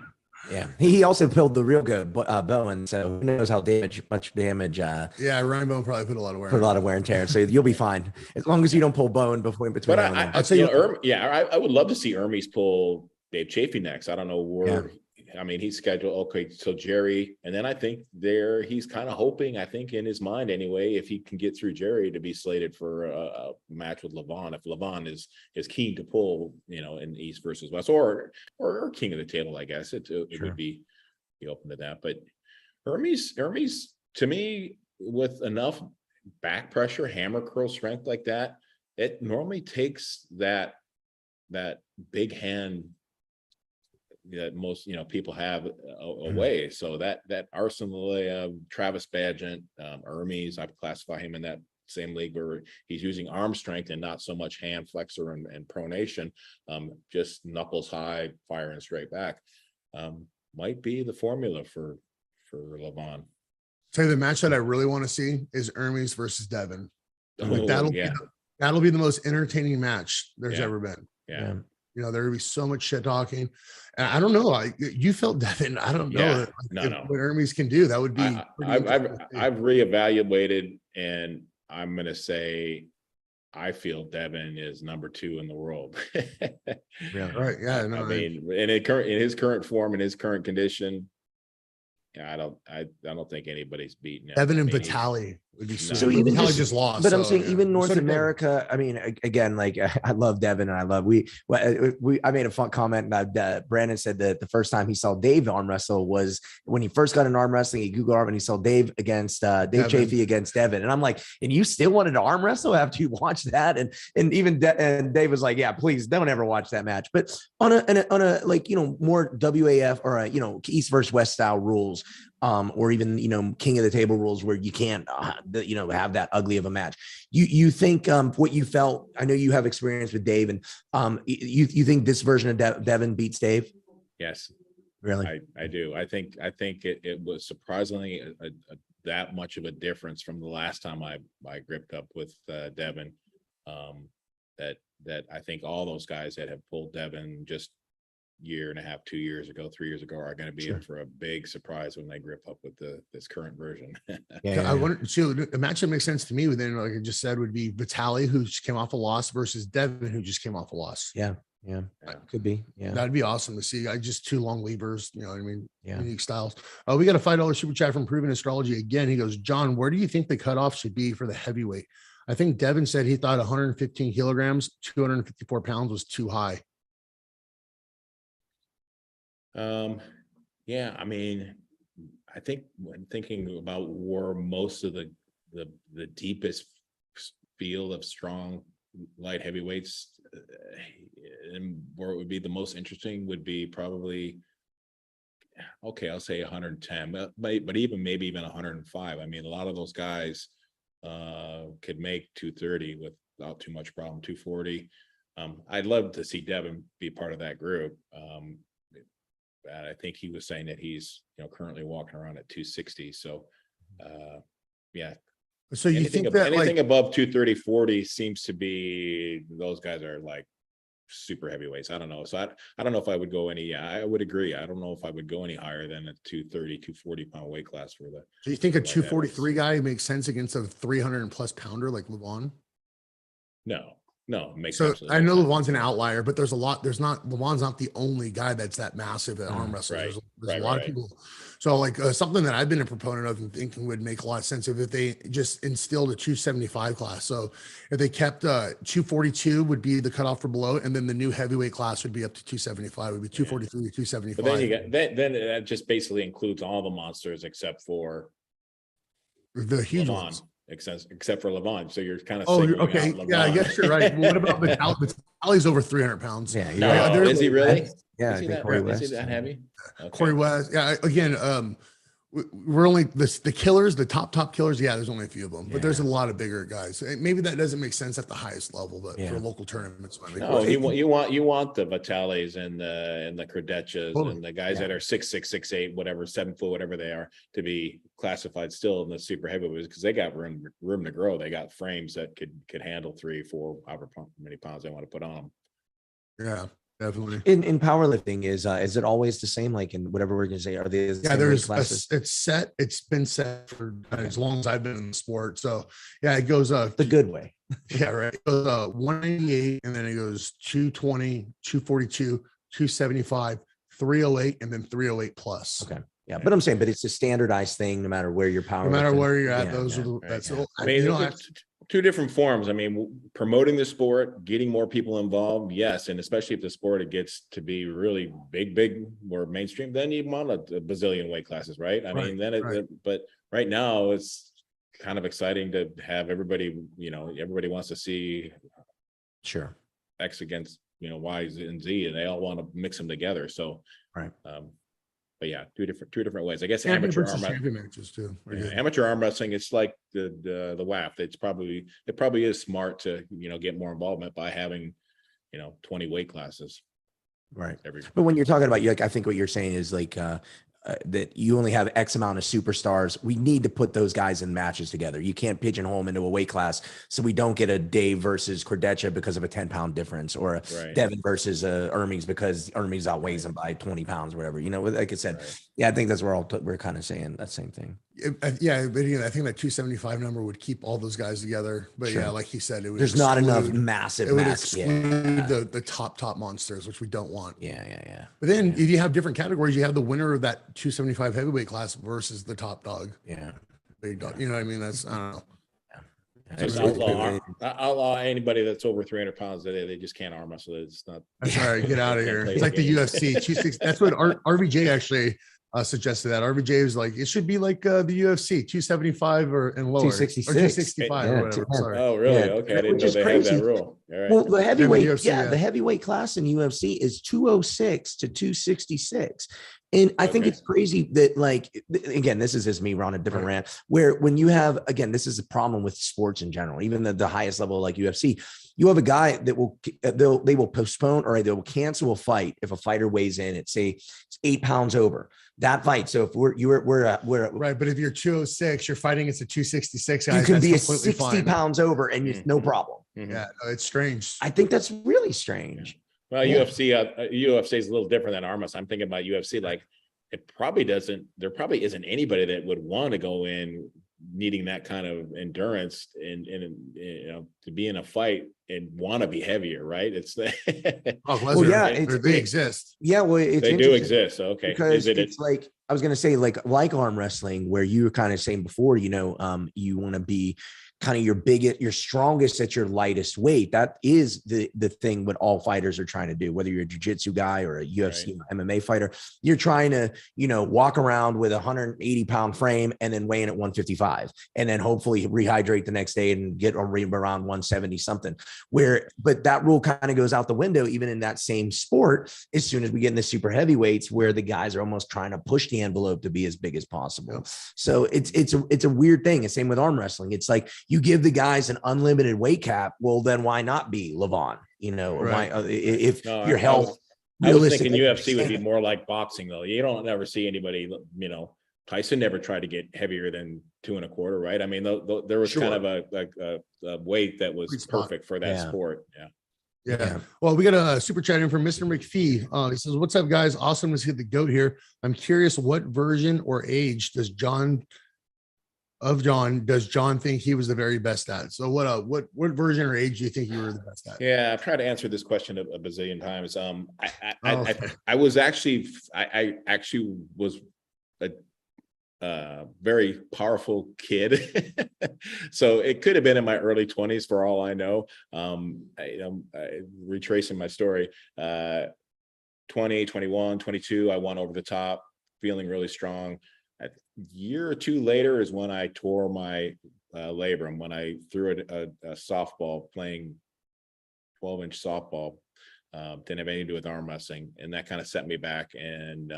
Yeah. He also pulled the real good Bowen. So who knows how much damage, Yeah, Ryan Bone probably put a lot of wear. put a lot of wear and tear. So you'll be fine as long as you don't pull Bowen between. But now and then. I'll tell you, I would love to see Hermes pull Dave Chafee next. I don't know where. I mean, he's scheduled. Okay, so Jerry, and then I think he's kind of hoping. I think in his mind anyway, if he can get through Jerry, to be slated for a match with Levon. If Levon is keen to pull, in East versus West, or King of the Table, I guess it would be open to that. But Hermes, to me, with enough back pressure, hammer curl strength like that, it normally takes that big hand that most people have away. So that arsenal of Travis Badgett, Hermes, I would classify him in that same league where he's using arm strength and not so much hand flexor and pronation, just knuckles high, firing straight back. Might be the formula for Levon. Tell you the match that I really want to see is Hermes versus Devin. Like, that'll be the most entertaining match there's ever been. Yeah. There would be so much shit talking. And I don't know. You felt Devin. I don't know. What Hermes can do. That would be. I've reevaluated, and I'm going to say I feel Devin is number 2 in the world. Really? Right. Yeah. No, I mean, in his current form, in his current condition, I don't think anybody's beaten him. Devin and Vitali would be so even Vitali just lost. But I'm saying even North America. I mean, again, like I love Devin, and I love I made a fun comment. Brandon said that the first time he saw Dave arm wrestle was when he first got an arm wrestling. He Googled arm and he saw Dave against Dave Chafee against Devin, and I'm like, and you still wanted to arm wrestle after you watched that? And even and Dave was like, yeah, please don't ever watch that match. But on a like more WAF or East versus West style rules. Or even, King of the Table rules where you can't, have that ugly of a match. You think what you felt, I know you have experience with Dave, and you think this version of Devin beats Dave? Yes. Really? I do. I think it was surprisingly that much of a difference from the last time I gripped up with Devin. That I think all those guys that have pulled Devin just year and a half, 2 years ago, 3 years ago are going to be in for a big surprise when they grip up with this current version. I wonder. So the match that makes sense to me within, like I just said, would be Vitali, who just came off a loss, versus Devin, who just came off a loss. Yeah. Could be. Yeah. That'd be awesome to see. Just 2 long levers, you know what I mean? Yeah. Unique styles. We got a $5 super chat from Proven Astrology again. He goes, John, where do you think the cutoff should be for the heavyweight? I think Devin said he thought 115 kilograms, 254 pounds was too high. Yeah, I mean, I think when thinking about where most of the deepest field of strong light heavyweights and where it would be the most interesting would be probably, okay, I'll say 110, but even maybe even 105. I mean, a lot of those guys could make 230 without too much problem. 240. I'd love to see Devin be part of that group. And I think he was saying that he's currently walking around at 260. So yeah. So you anything think that anything above 230, 40 seems to be, those guys are like super heavyweights. I don't know. So I don't know if I would go I would agree. I don't know if I would go any higher than a 230, 240 pound weight class for the. So you think a 243 guy makes sense against a 300+ pounder like Levon? No, No, it makes So absolutely I no know sense. Levon's an outlier, but Levon's not the only guy that's that massive at arm wrestling. Right, There's right, a lot of right. people. So like something that I've been a proponent of and thinking would make a lot of sense if they just instilled a 275 class. So if they kept 242 would be the cutoff for below, and then the new heavyweight class would be up to 275, would be 243 to 275. But then you got then that just basically includes all the monsters except for the huge Levon, ones. except for Levon. So you're kind of Oh, singling okay. out Levon. Yeah, I guess you're right. Well, what about Vitaly's over 300 pounds? Yeah, No, Yeah, is he really? Yeah, Is I he think that, Corey is West. he that heavy? Okay. Corey West. Yeah, again, we're only the killers, the top killers. Yeah, there's only a few of them, but there's a lot of bigger guys. Maybe that doesn't make sense at the highest level, but for local tournaments, it might make No, sense. you want the Vitalis and the Kardechas Totally. and the guys that are 6'6", 6'8", whatever, 7 foot, whatever they are, to be classified still in the super heavyweights because they got room to grow. They got frames that could handle 3, 4, however many pounds they want to put on them. Yeah, definitely. In powerlifting, is it always the same? Like in whatever we're gonna say, are they? The same weight classes? It's set. It's been set for as long as I've been in the sport. So yeah, it goes The good way. Yeah, right. It goes 198, and then it goes 220, 242, 275, 308, and then 308 plus. Okay. Yeah, but I'm saying, but it's a standardized thing, no matter where you're power. No matter where you're at, Yeah, those yeah, are the right, that's yeah. all. I mean, You don't have it's two different forms. I mean, promoting the sport, getting more people involved, yes, and especially if the sport it gets to be really big, more mainstream, then you want a bazillion weight classes, right? I mean, then but right now it's kind of exciting to have everybody. Everybody wants to see Sure. X against Y and Z, and they all want to mix them together. So Right. But yeah, two different ways. I guess champion amateur versus arm champion matches too. amateur arm wrestling, it's like the WAF. It probably is smart to get more involvement by having 20 weight classes. Right. Every But when you're talking about, I think what you're saying is like that you only have X amount of superstars. We need to put those guys in matches together. You can't pigeonhole them into a weight class. So we don't get a Dave versus Cordecha because of a 10-pound difference, or a Devin versus Hermes because Hermes outweighs them by 20 pounds or whatever. Like I said, yeah, I think that's where we're kind of saying that same thing. Yeah, but I think that 275 number would keep all those guys together. But yeah, like he said, it would there's not enough massive. It would exclude the top monsters, which we don't want. Yeah. But then if you have different categories, you have the winner of that 275 heavyweight class versus the top dog. Yeah, big dog. You know what I mean? That's I don't know. Just outlaw anybody that's over 300 pounds. They just can't arm wrestle. It's not. That's all right. Get out of here. It's like the UFC. That's what RVJ actually suggested. That RVJ was like, it should be like the UFC 275 and lower, 266 or 265 or whatever. Sorry. Oh, really? Yeah. Okay, I didn't Which know is they crazy. had that rule. All right. Well, the heavyweight, UFC, the heavyweight class in UFC is 206 to 266. And I think it's crazy that, like, again, this is just me on a different rant, where when you have, again, this is a problem with sports in general, even the highest level like UFC, you have a guy that they will postpone or they will cancel a fight if a fighter weighs in at, say, it's 8 pounds over that fight. So if we're right, but if you're 206, you're fighting against a 266 guy, you can be a 60 fine. Pounds over and it's no problem. Yeah, it's strange. I think that's really strange. Well, UFC is a little different than arm wrestling. I'm thinking about UFC. Like, there probably isn't anybody that would want to go in needing that kind of endurance and to be in a fight and want to be heavier, right? It's they exist. Yeah, well, they do exist. So, okay, because it's like I was going to say, like arm wrestling, where you were kind of saying before, you want to be kind of your strongest at your lightest weight. That is the thing what all fighters are trying to do, whether you're a jiu-jitsu guy or a UFC or MMA fighter. You're trying to, walk around with a 180-pound frame and then weighing at 155 and then hopefully rehydrate the next day and get around 170 something, but that rule kind of goes out the window, even in that same sport, as soon as we get in the super heavyweights where the guys are almost trying to push the envelope to be as big as possible. Yep. So it's a weird thing. And same with arm wrestling. It's like, you give the guys an unlimited weight cap. Well, then why not be Levon? If your health. I was thinking UFC would be more like boxing, though. You don't ever see anybody, Tyson never tried to get heavier than 2.25, right? I mean, there was kind of a weight that was perfect for that sport. Yeah. Well, we got a super chat in from Mr. McPhee. He says, "What's up, guys? Awesome to see the GOAT here. I'm curious, what version or age does John of John does John think he was the very best at? So what version or age do you think you were the best at? Yeah, I've tried to answer this question a bazillion times. Oh. I was actually, I actually was a very powerful kid. So it could have been in my early 20s for all I know. Retracing my story, 20, 21, 22, I won over the top, feeling really strong. A year or two later is when I tore my labrum, when I threw a softball, playing 12-inch softball. Didn't have anything to do with arm wrestling, and that kind of set me back. And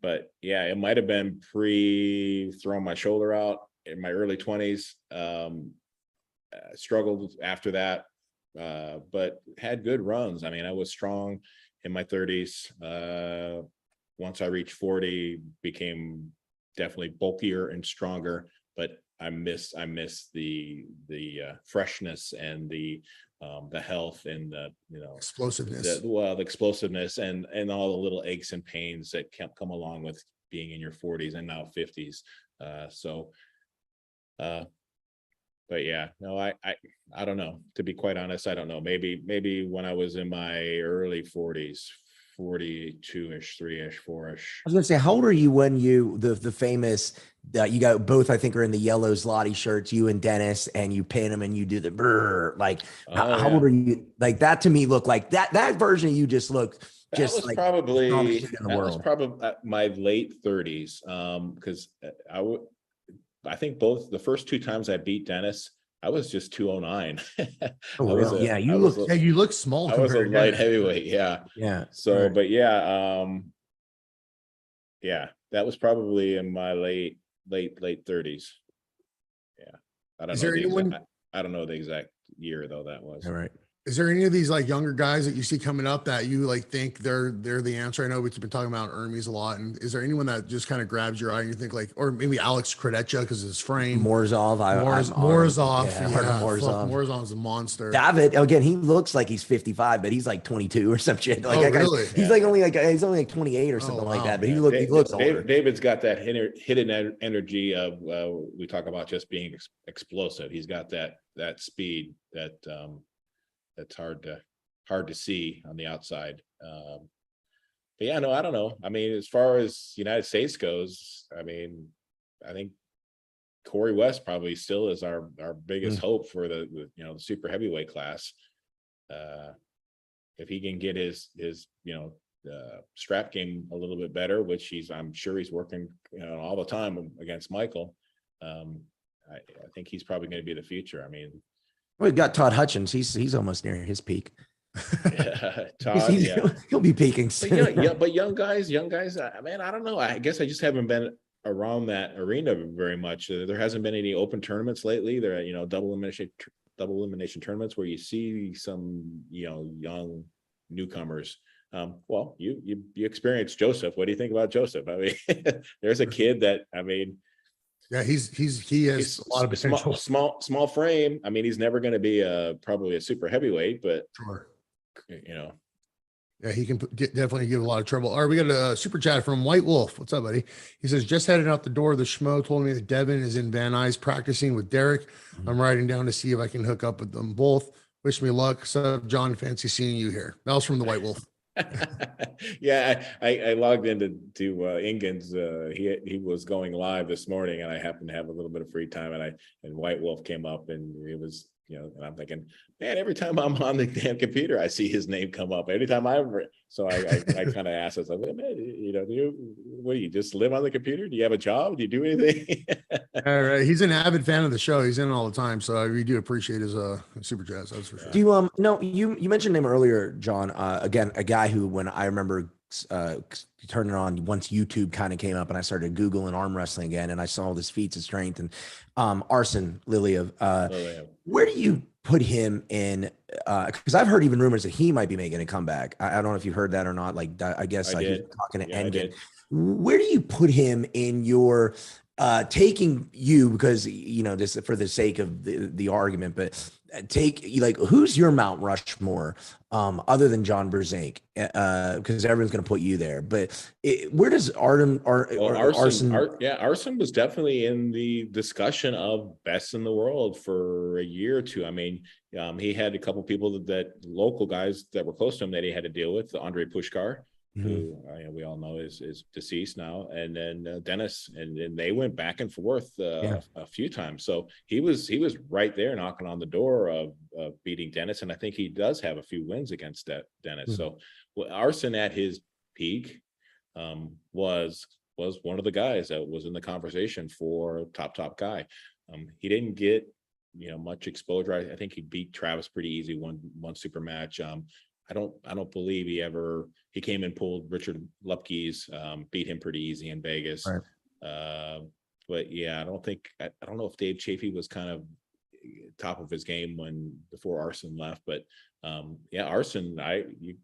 but yeah, it might have been pre throwing my shoulder out in my early 20s. Struggled after that, but had good runs. I mean, I was strong in my 30s. Once I reached 40, became definitely bulkier and stronger, but I miss the freshness and the health and the Explosiveness. the explosiveness and all the little aches and pains that can come along with being in your 40s and now 50s. But yeah, no, I don't know. To be quite honest, I don't know. Maybe when I was in my early 40s, 42-ish, 3-ish, 4-ish. I was gonna say, how old are you when you the famous you got both, I think, are in the yellow Zloty shirts, you and Dennis, and you pin them and you do the brr, like how old are you? Like that to me looked like that version of you just looked just like Probably strongest kid in the that was world. probably my late 30s. Because I think both the first two times I beat Dennis, I was just 209. Oh, really? Yeah, you look small. I was a compared to light him. heavyweight. Yeah. Yeah. So, right. but yeah, yeah, that was probably in my late 30s. Yeah. I don't Is know there the anyone- exact, I don't know the exact year though that was. All right. Is there any of these like younger guys that you see coming up that you like think they're the answer? I know we've been talking about Hermes a lot, and is there anyone that just kind of grabs your eye and you think like, or maybe Alex Kredecha because his frame? Morzov. Morzov. Yeah, Yeah, Morzov. Morzov's a monster. David, again, he looks like he's 55, but he's like 22 or some shit. Like Oh, that guy's- really? he's like only like 28 or something like wow. that. But Yeah, he looks older. David's got that hidden energy of we talk about just being explosive. He's got that speed that that's hard to see on the outside. But yeah, no, I don't know. I mean, as far as United States goes, I mean, I think Corey West probably still is our biggest hope for the super heavyweight class. If he can get his strap game a little bit better, which I'm sure he's working all the time against Michael. I think he's probably going to be the future. I mean, We've got Todd Hutchins. He's almost near his peak. yeah, Todd, he'll be peaking soon. But young guys, man, I don't know. I guess I just haven't been around that arena very much. There hasn't been any open tournaments lately. There are, double elimination tournaments where you see some, young newcomers. Well, you experienced Joseph. What do you think about Joseph? I mean, there's a kid that, I mean, yeah, he has a lot of potential. Small frame. I mean, he's never going to be probably a super heavyweight, but Sure. Yeah, he can definitely give a lot of trouble. All right, we got a super chat from White Wolf. What's up, buddy? He says, just headed out the door. The schmo told me that Devin is in Van Nuys practicing with Derek. I'm riding down to see if I can hook up with them both. Wish me luck. What's up, John? Fancy seeing you here. That was from the White Wolf. Yeah, I logged into Ingens. He was going live this morning, and I happened to have a little bit of free time, and White Wolf came up, and it was, and I'm thinking, man, every time I'm on the damn computer, I see his name come up. Anytime so I kind of asked, I was like, man, what do you just live on the computer? Do you have a job? Do you do anything? All right, he's an avid fan of the show. He's in all the time, so we do appreciate his super chats. That's for sure. Do you no, you mentioned him earlier, John? Again, a guy who, when I remember turning on once YouTube kind of came up and I started Googling arm wrestling again, and I saw all this feats of strength, and Arsen Liliev. Where do you put him in? Because I've heard even rumors that he might be making a comeback. I don't know if you heard that or not. Like, I guess he was talking to Engen. Where do you put him in your taking you, because, you know, just for the sake of the argument, but like, who's your Mount Rushmore, other than John Brzenk? Because everyone's going to put you there, but where does Arson was definitely in the discussion of best in the world for a year or two. I mean, he had a couple people that local guys that were close to him that he had to deal with. Andre Pushkar, who we all know is deceased now, and then Dennis, and they went back and forth a few times. So he was right there knocking on the door of beating Dennis, and I think he does have a few wins against Dennis. So Arson at his peak was one of the guys that was in the conversation for top guy. He didn't get much exposure. I think he beat Travis pretty easy one super match. I don't believe he came and pulled Richard Lupke's, beat him pretty easy in Vegas. Right. But yeah, I don't know if Dave Chafee was kind of top of his game before Arson left, but Arson, you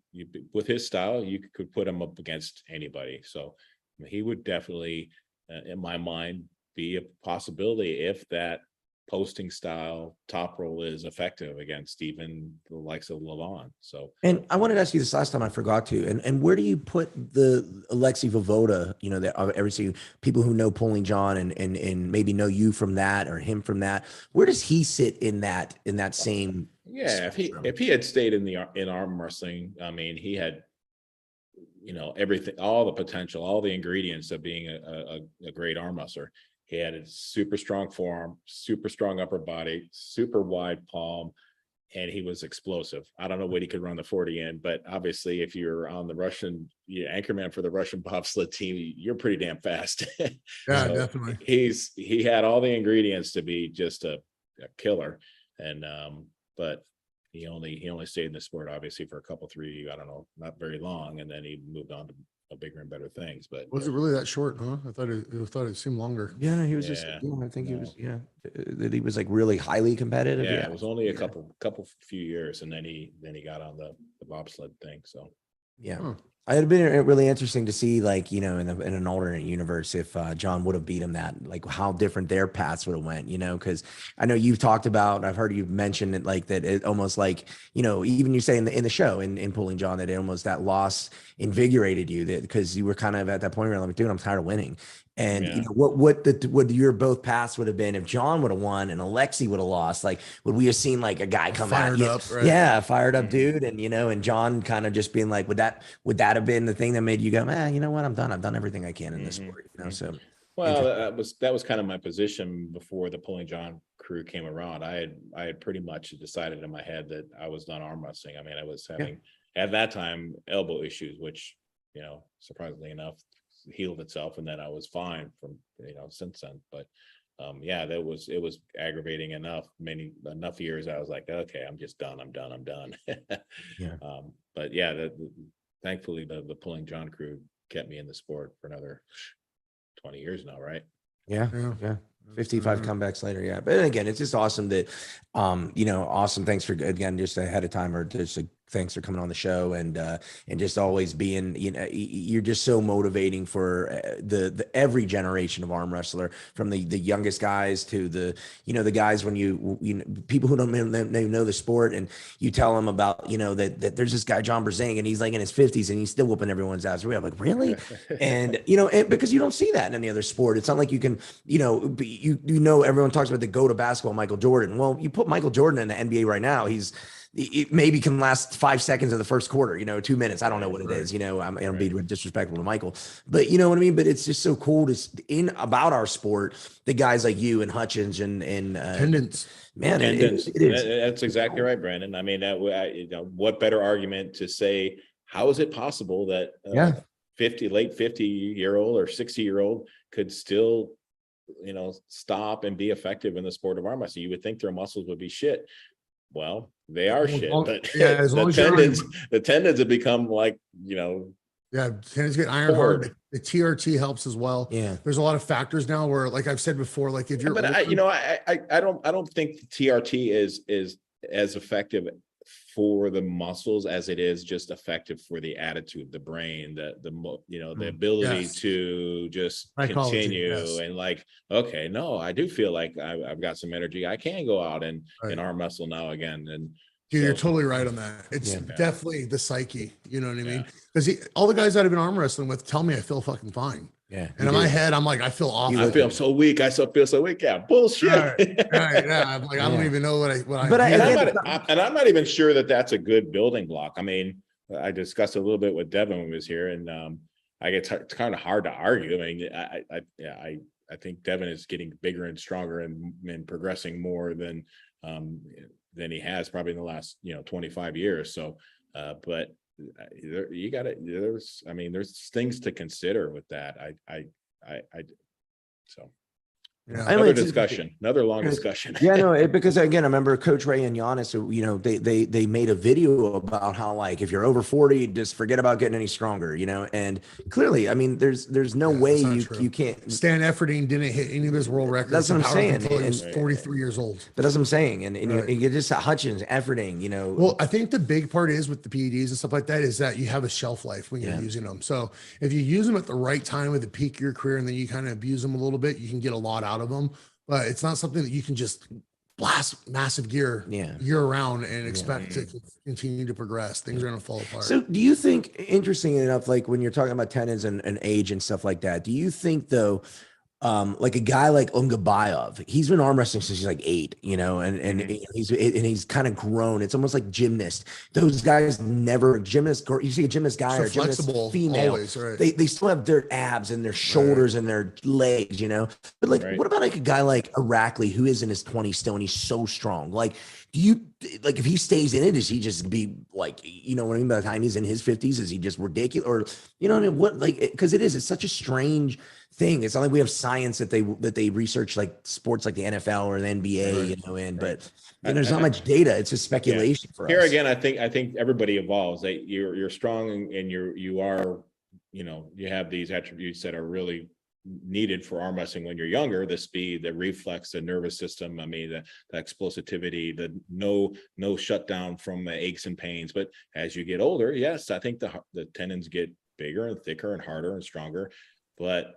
with his style, you could put him up against anybody. So he would definitely, in my mind, be a possibility if that posting style top roll is effective against even the likes of Lalonde. So, and I wanted to ask you this last time, I forgot to, and where do you put the Alexei Vovoda, that every people who know Pulling John and maybe know you from that or him from that, where does he sit in that same? Yeah, if he had stayed in arm wrestling, I mean, he had everything, all the potential, all the ingredients of being a great arm wrestler. He had a super strong forearm, super strong upper body, super wide palm, and he was explosive. I don't know what he could run the 40 in, but obviously if you're on the Russian anchorman for the Russian bobsled team, you're pretty damn fast. Yeah, So definitely. He had all the ingredients to be just a killer. And but he only stayed in the sport obviously for a couple, I don't know, not very long, and then he moved on to bigger and better things. But Was it really that short, huh? I thought it seemed longer. Yeah, he was just. I think he was. Yeah, that he was like really highly competitive. Yeah, it was only a couple few years, and then he got on the bobsled thing. So yeah. It had been really interesting to see, like, in an alternate universe, if John would have beat him, that like how different their paths would have went, because I know you've talked about, I've heard you mention it, like that it almost like, even you say in the show in Pulling John, that it almost, that loss invigorated you, that because you were kind of at that point where you're like, dude, I'm tired of winning. And what your both paths would have been if John would have won and Alexei would have lost? Like, would we have seen like a guy come fired out, up, right? Yeah, fired up dude, and and John kind of just being like, would that have been the thing that made you go, you know what, I'm done. I've done everything I can in this sport, So, well, that was kind of my position before the Pulling John crew came around. I had pretty much decided in my head that I was done arm wrestling. I mean, I was having at that time elbow issues, which surprisingly enough healed itself, and then I was fine from since then. But it was aggravating enough years. I was like, okay, I'm just done. I'm done. But thankfully the Pulling John crew kept me in the sport for another 20 years now, right? Yeah. 55 comebacks later. Yeah. But again, it's just awesome that, awesome. Thanks for, again, just ahead of time, or just thanks for coming on the show, and just always being, you're just so motivating for the every generation of arm wrestler, from the youngest guys to the guys when people who don't know the sport, and you tell them about, that there's this guy, John Brzenk, and he's like in his 50s and he's still whooping everyone's ass. We're like, really? And, because you don't see that in any other sport. It's not like you can, everyone talks about the GOAT of basketball, Michael Jordan. Well, you put Michael Jordan in the NBA right now, it maybe can last 5 seconds of the first quarter, 2 minutes. I don't know what it is, I'm be disrespectful to Michael, but you know what I mean? But it's just so cool about our sport, the guys like you and Hutchins and Tendons. Man, it is. That's exactly right, Brandon. I mean, what better argument to say, how is it possible that late 50-year-old or 60-year-old could still stop and be effective in the sport of arm wrestling? You would think their muscles would be shit. Well, they are shit, but the tendons have become like, tendons get iron hard. The TRT helps as well. Yeah. There's a lot of factors now where, like I've said before, like if you're, but I don't think the TRT is as effective for the muscles as it is just effective for the attitude, the brain, the ability Yes. to just Psychology, continue yes. and like, okay, no, I do feel like I've got some energy. I can go out and Right. arm wrestle now again. And Dude, you're so, totally right on that. It's Yeah. definitely the psyche. You know what I mean? Yeah. Because all the guys that I've been arm wrestling with tell me I feel fucking fine. Yeah. And in my head, I'm like, I feel awful. I feel so weak. I still feel so weak. Yeah, bullshit. Right, yeah. I'm like, I don't even know what I. But I'm not even sure that that's a good building block. I mean, I discussed a little bit with Devin when he was here, and it's kind of hard to argue. I mean, I think Devin is getting bigger and stronger and progressing more than he has probably in the last 25 years. So, but you got it. There's things to consider with that. So. Yeah. Another long discussion. Yeah, no, because again, I remember Coach Ray and Giannis, they made a video about how, like, if you're over 40, just forget about getting any stronger, and clearly, I mean, there's no way you can't. Stan Efferding didn't hit any of his world records. That's what I'm saying. Until he was 43 years old. But that's what I'm saying. And Right. you just Hutchins, Efferding, Well, I think the big part is with the PEDs and stuff like that is that you have a shelf life when you're using them. So if you use them at the right time at the peak of your career, and then you kind of abuse them a little bit, you can get a lot out of them. But it's not something that you can just blast massive gear year round and expect to continue to progress. Things are going to fall apart. So do you think, interesting enough, like when you're talking about tendons and age and stuff like that, do you think though, like a guy like Ungabayov, he's been arm wrestling since he's like 8, and he's kind of grown. It's almost like gymnast. Those guys never you see a gymnast guy or gymnast female, always, right. they still have their abs and their shoulders and their legs, but like, what about like a guy like Irakli who is in his 20s still, and he's so strong? Like, do you, like, if he stays in it, does he just be like, what I mean? By the time he's in his 50s, is he just ridiculous? Or, what I mean? What, like, because it's such a strange thing. It's not like we have science that they research like sports like the NFL or the NBA, right. But there's not much data. It's just speculation for us. Here again, I think everybody evolves. That you're strong and you are, you have these attributes that are really needed for arm wrestling when you're younger: the speed, the reflex, the nervous system. I mean, the explosivity, the no shutdown from the aches and pains. But as you get older, yes, I think the tendons get bigger and thicker and harder and stronger, but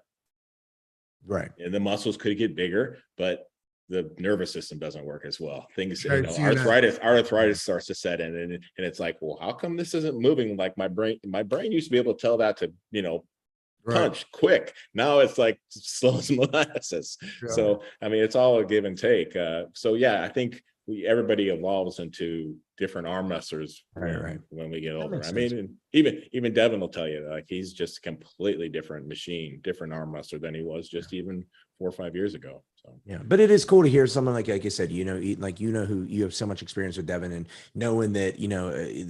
right, and the muscles could get bigger, but the nervous system doesn't work as well. Things, arthritis starts to set in, and it's like, well, how come this isn't moving like my brain? My brain used to be able to tell that to punch quick. Now it's like slow as molasses. Yeah. So I mean, it's all a give and take. So yeah, I think everybody evolves into different arm wrestlers when we get older. I mean, even Devin will tell you, like, he's just a completely different machine, different arm wrestler than he was just even 4 or 5 years ago. So yeah, but it is cool to hear someone like I said, who you have so much experience with, Devin, and knowing that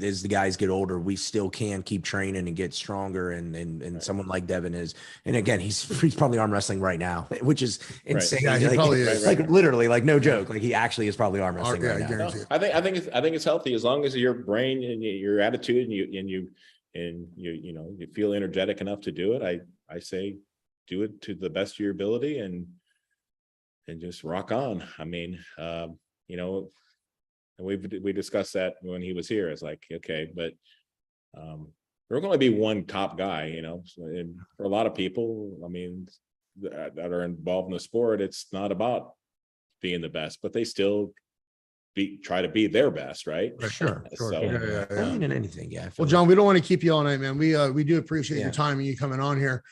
as the guys get older, we still can keep training and get stronger, and someone like Devin is, and again, he's probably arm wrestling right now, which is insane. Yeah, he probably is. Like literally, like no joke, like he actually is probably arm wrestling right now. I think it's healthy as long as your brain and your attitude and you feel energetic enough to do it. I say do it to the best of your ability and just rock on. I mean, we discussed that when he was here. It's like, okay, but there can only be one top guy, and for a lot of people, I mean, that are involved in the sport, it's not about being the best, but they still try to be their best, right? Sure. So, I mean, in anything, Well, John, we don't want to keep you all night, man. We do appreciate your time and you coming on here.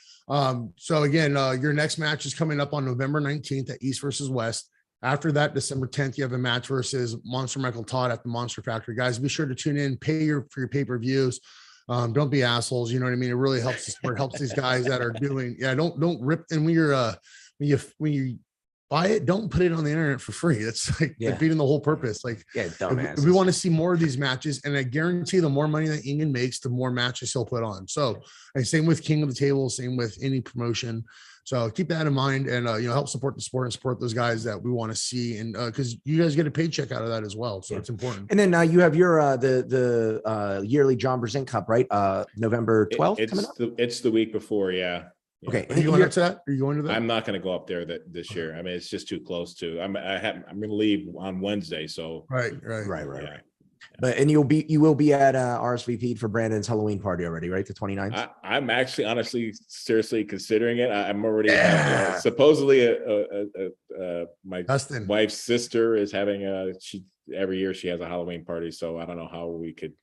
So again, your next match is coming up on November 19th at East versus West. After that, December 10th, you have a match versus Monster Michael Todd at the Monster Factory. Guys, be sure to tune in, for your pay-per-views. Don't be assholes. You know what I mean? It really helps the sport, helps these guys that are doing, don't rip. And when you buy it, don't put it on the internet for free. It's like beating the whole purpose. Like, we want to see more of these matches, and I guarantee the more money that Ingen makes, the more matches he'll put on. So, same with King of the Table, same with any promotion. So keep that in mind, and help support the sport and support those guys that we want to see, and because you guys get a paycheck out of that as well, so it's important. And then you have your the yearly John Brzenk Cup, right? November 12th coming up. It's the week before, yeah. Okay, are you going up to that? Are you going to that? I'm not going to go up there this year. I mean, it's just too close to. I'm going to leave on Wednesday, so right. Yeah. But and you will be at RSVP for Brandon's Halloween party already, right? The 29th. I'm actually honestly seriously considering it. I'm already supposedly my Dustin. wife's sister is having she every year she has a Halloween party. So I don't know how we could,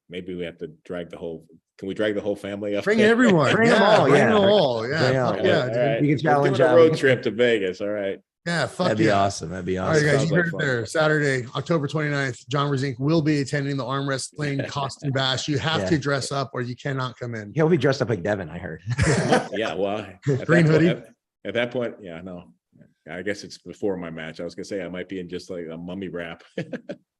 maybe we have to drag the whole. Can we drag the whole family up? Bring everyone. Bring them all. Bring Yeah. them all. Bring Yeah. them all. Fuck Yeah. yeah. All Dude. right. You can challenge We're doing a road trip to Vegas. All right. Yeah. Fuck That'd be yeah. awesome. That'd be All right, awesome. guys, Sounds you like heard it fun. there. Saturday, October 29th, John Brzenk will be attending the arm wrestling costume bash. You have to dress up or you cannot come in. He'll be dressed up like Devin, I heard. Yeah. Well, Green hoodie. At that point, yeah, no. I guess it's before my match. I was gonna say I might be in just like a mummy wrap.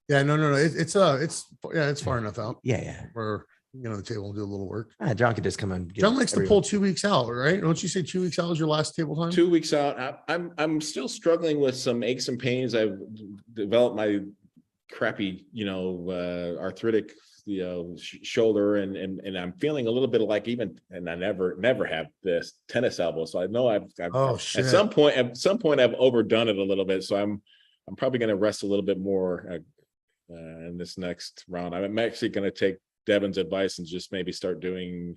Yeah, no. It's far enough out Yeah. where the table will do a little work. John could just come and John likes to pull 2 weeks out, right? Don't you say 2 weeks out was your last table time? 2 weeks out. I'm still struggling with some aches and pains. I've developed my crappy, arthritic, shoulder, and I'm feeling a little bit like and I never have this tennis elbow. So I know I've shit. at some point I've overdone it a little bit. So I'm probably going to rest a little bit more in this next round. I'm actually going to take Devin's advice and just maybe start doing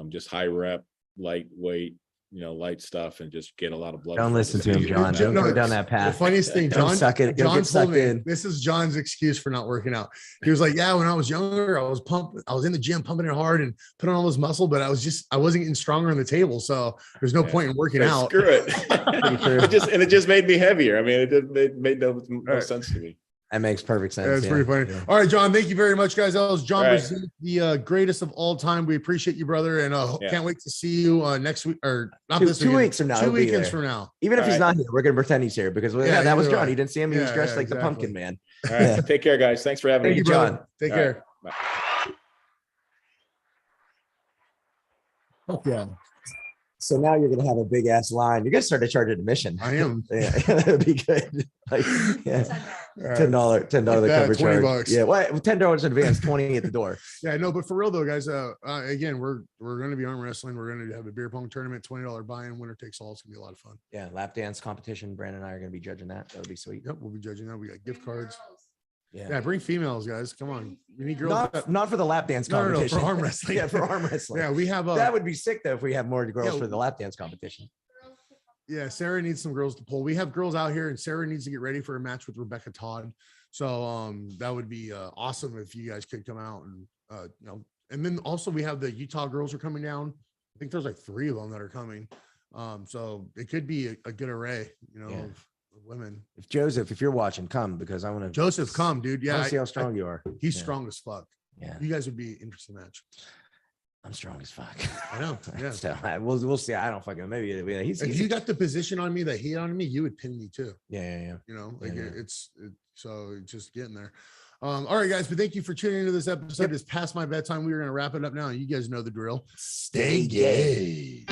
just high rep, lightweight, light stuff, and just get a lot of blood. Don't listen to him, John. Don't go down that path. The funniest thing, Don't John, suck it. You'll John get sucked told me, in. this is John's excuse for not working out. He was like, yeah, when I was younger, I was in the gym pumping it hard and putting on all this muscle, but I wasn't getting stronger on the table. So there's no point in working out. Screw it. it just made me heavier. I mean, it made no sense to me. That makes perfect sense. Yeah, it's pretty funny. Yeah. All right, John, thank you very much, guys. That was John All right. Brzenk, the greatest of all time. We appreciate you, brother, and can't wait to see you next week, or not this Two weekend, weeks from now. 2 he'll be weekends there. from now. Even if All he's right. not here, we're gonna pretend he's here because Yeah, that was either John. way. He didn't see him. He was Yeah, dressed like the exactly. pumpkin man. All right. Take care, guys. Thanks for having Thank me. you, John. Take All care. right. Bye. Fuck yeah. So now you're gonna have a big ass line. You're gonna start to charge admission. I am. Yeah, that'd be good. Like, yeah, $10. $10 the that, cover $20 charge. bucks. Yeah, well, $10 in advance, 20 at the door. Yeah, no, but for real though, guys. Again, we're going to be arm wrestling. We're going to have a beer pong tournament, $20 buy-in, winner takes all. It's gonna be a lot of fun. Yeah, lap dance competition. Brandon and I are gonna be judging that. That would be sweet. Yep, we'll be judging that. We got gift cards. Yeah. Yeah, bring females, guys. Come on, we need girls. Not for the lap dance No, competition. for arm wrestling. Yeah, for arm wrestling. Yeah, we have That would be sick though if we have more girls Yeah. for the lap dance competition. Yeah, Sarah needs some girls to pull. We have girls out here, and Sarah needs to get ready for a match with Rebecca Todd. So that would be awesome if you guys could come out and And then also we have the Utah girls are coming down. I think there's like 3 of them that are coming. So it could be a good array, of women. If you're watching, come because I want to. Joseph, come, dude. I Yeah, want to see how strong you are. he's Yeah. strong as fuck. Yeah, You guys would be an interesting match. I'm strong as fuck. I know. Yeah. So we'll see. I don't fucking maybe If you got the position on me that he had on me, you would pin me too. yeah. Yeah. So just getting there. All right, guys, but thank you for tuning into this episode. It's past my bedtime. We're going to wrap it up now. You guys know the drill. Stay gay.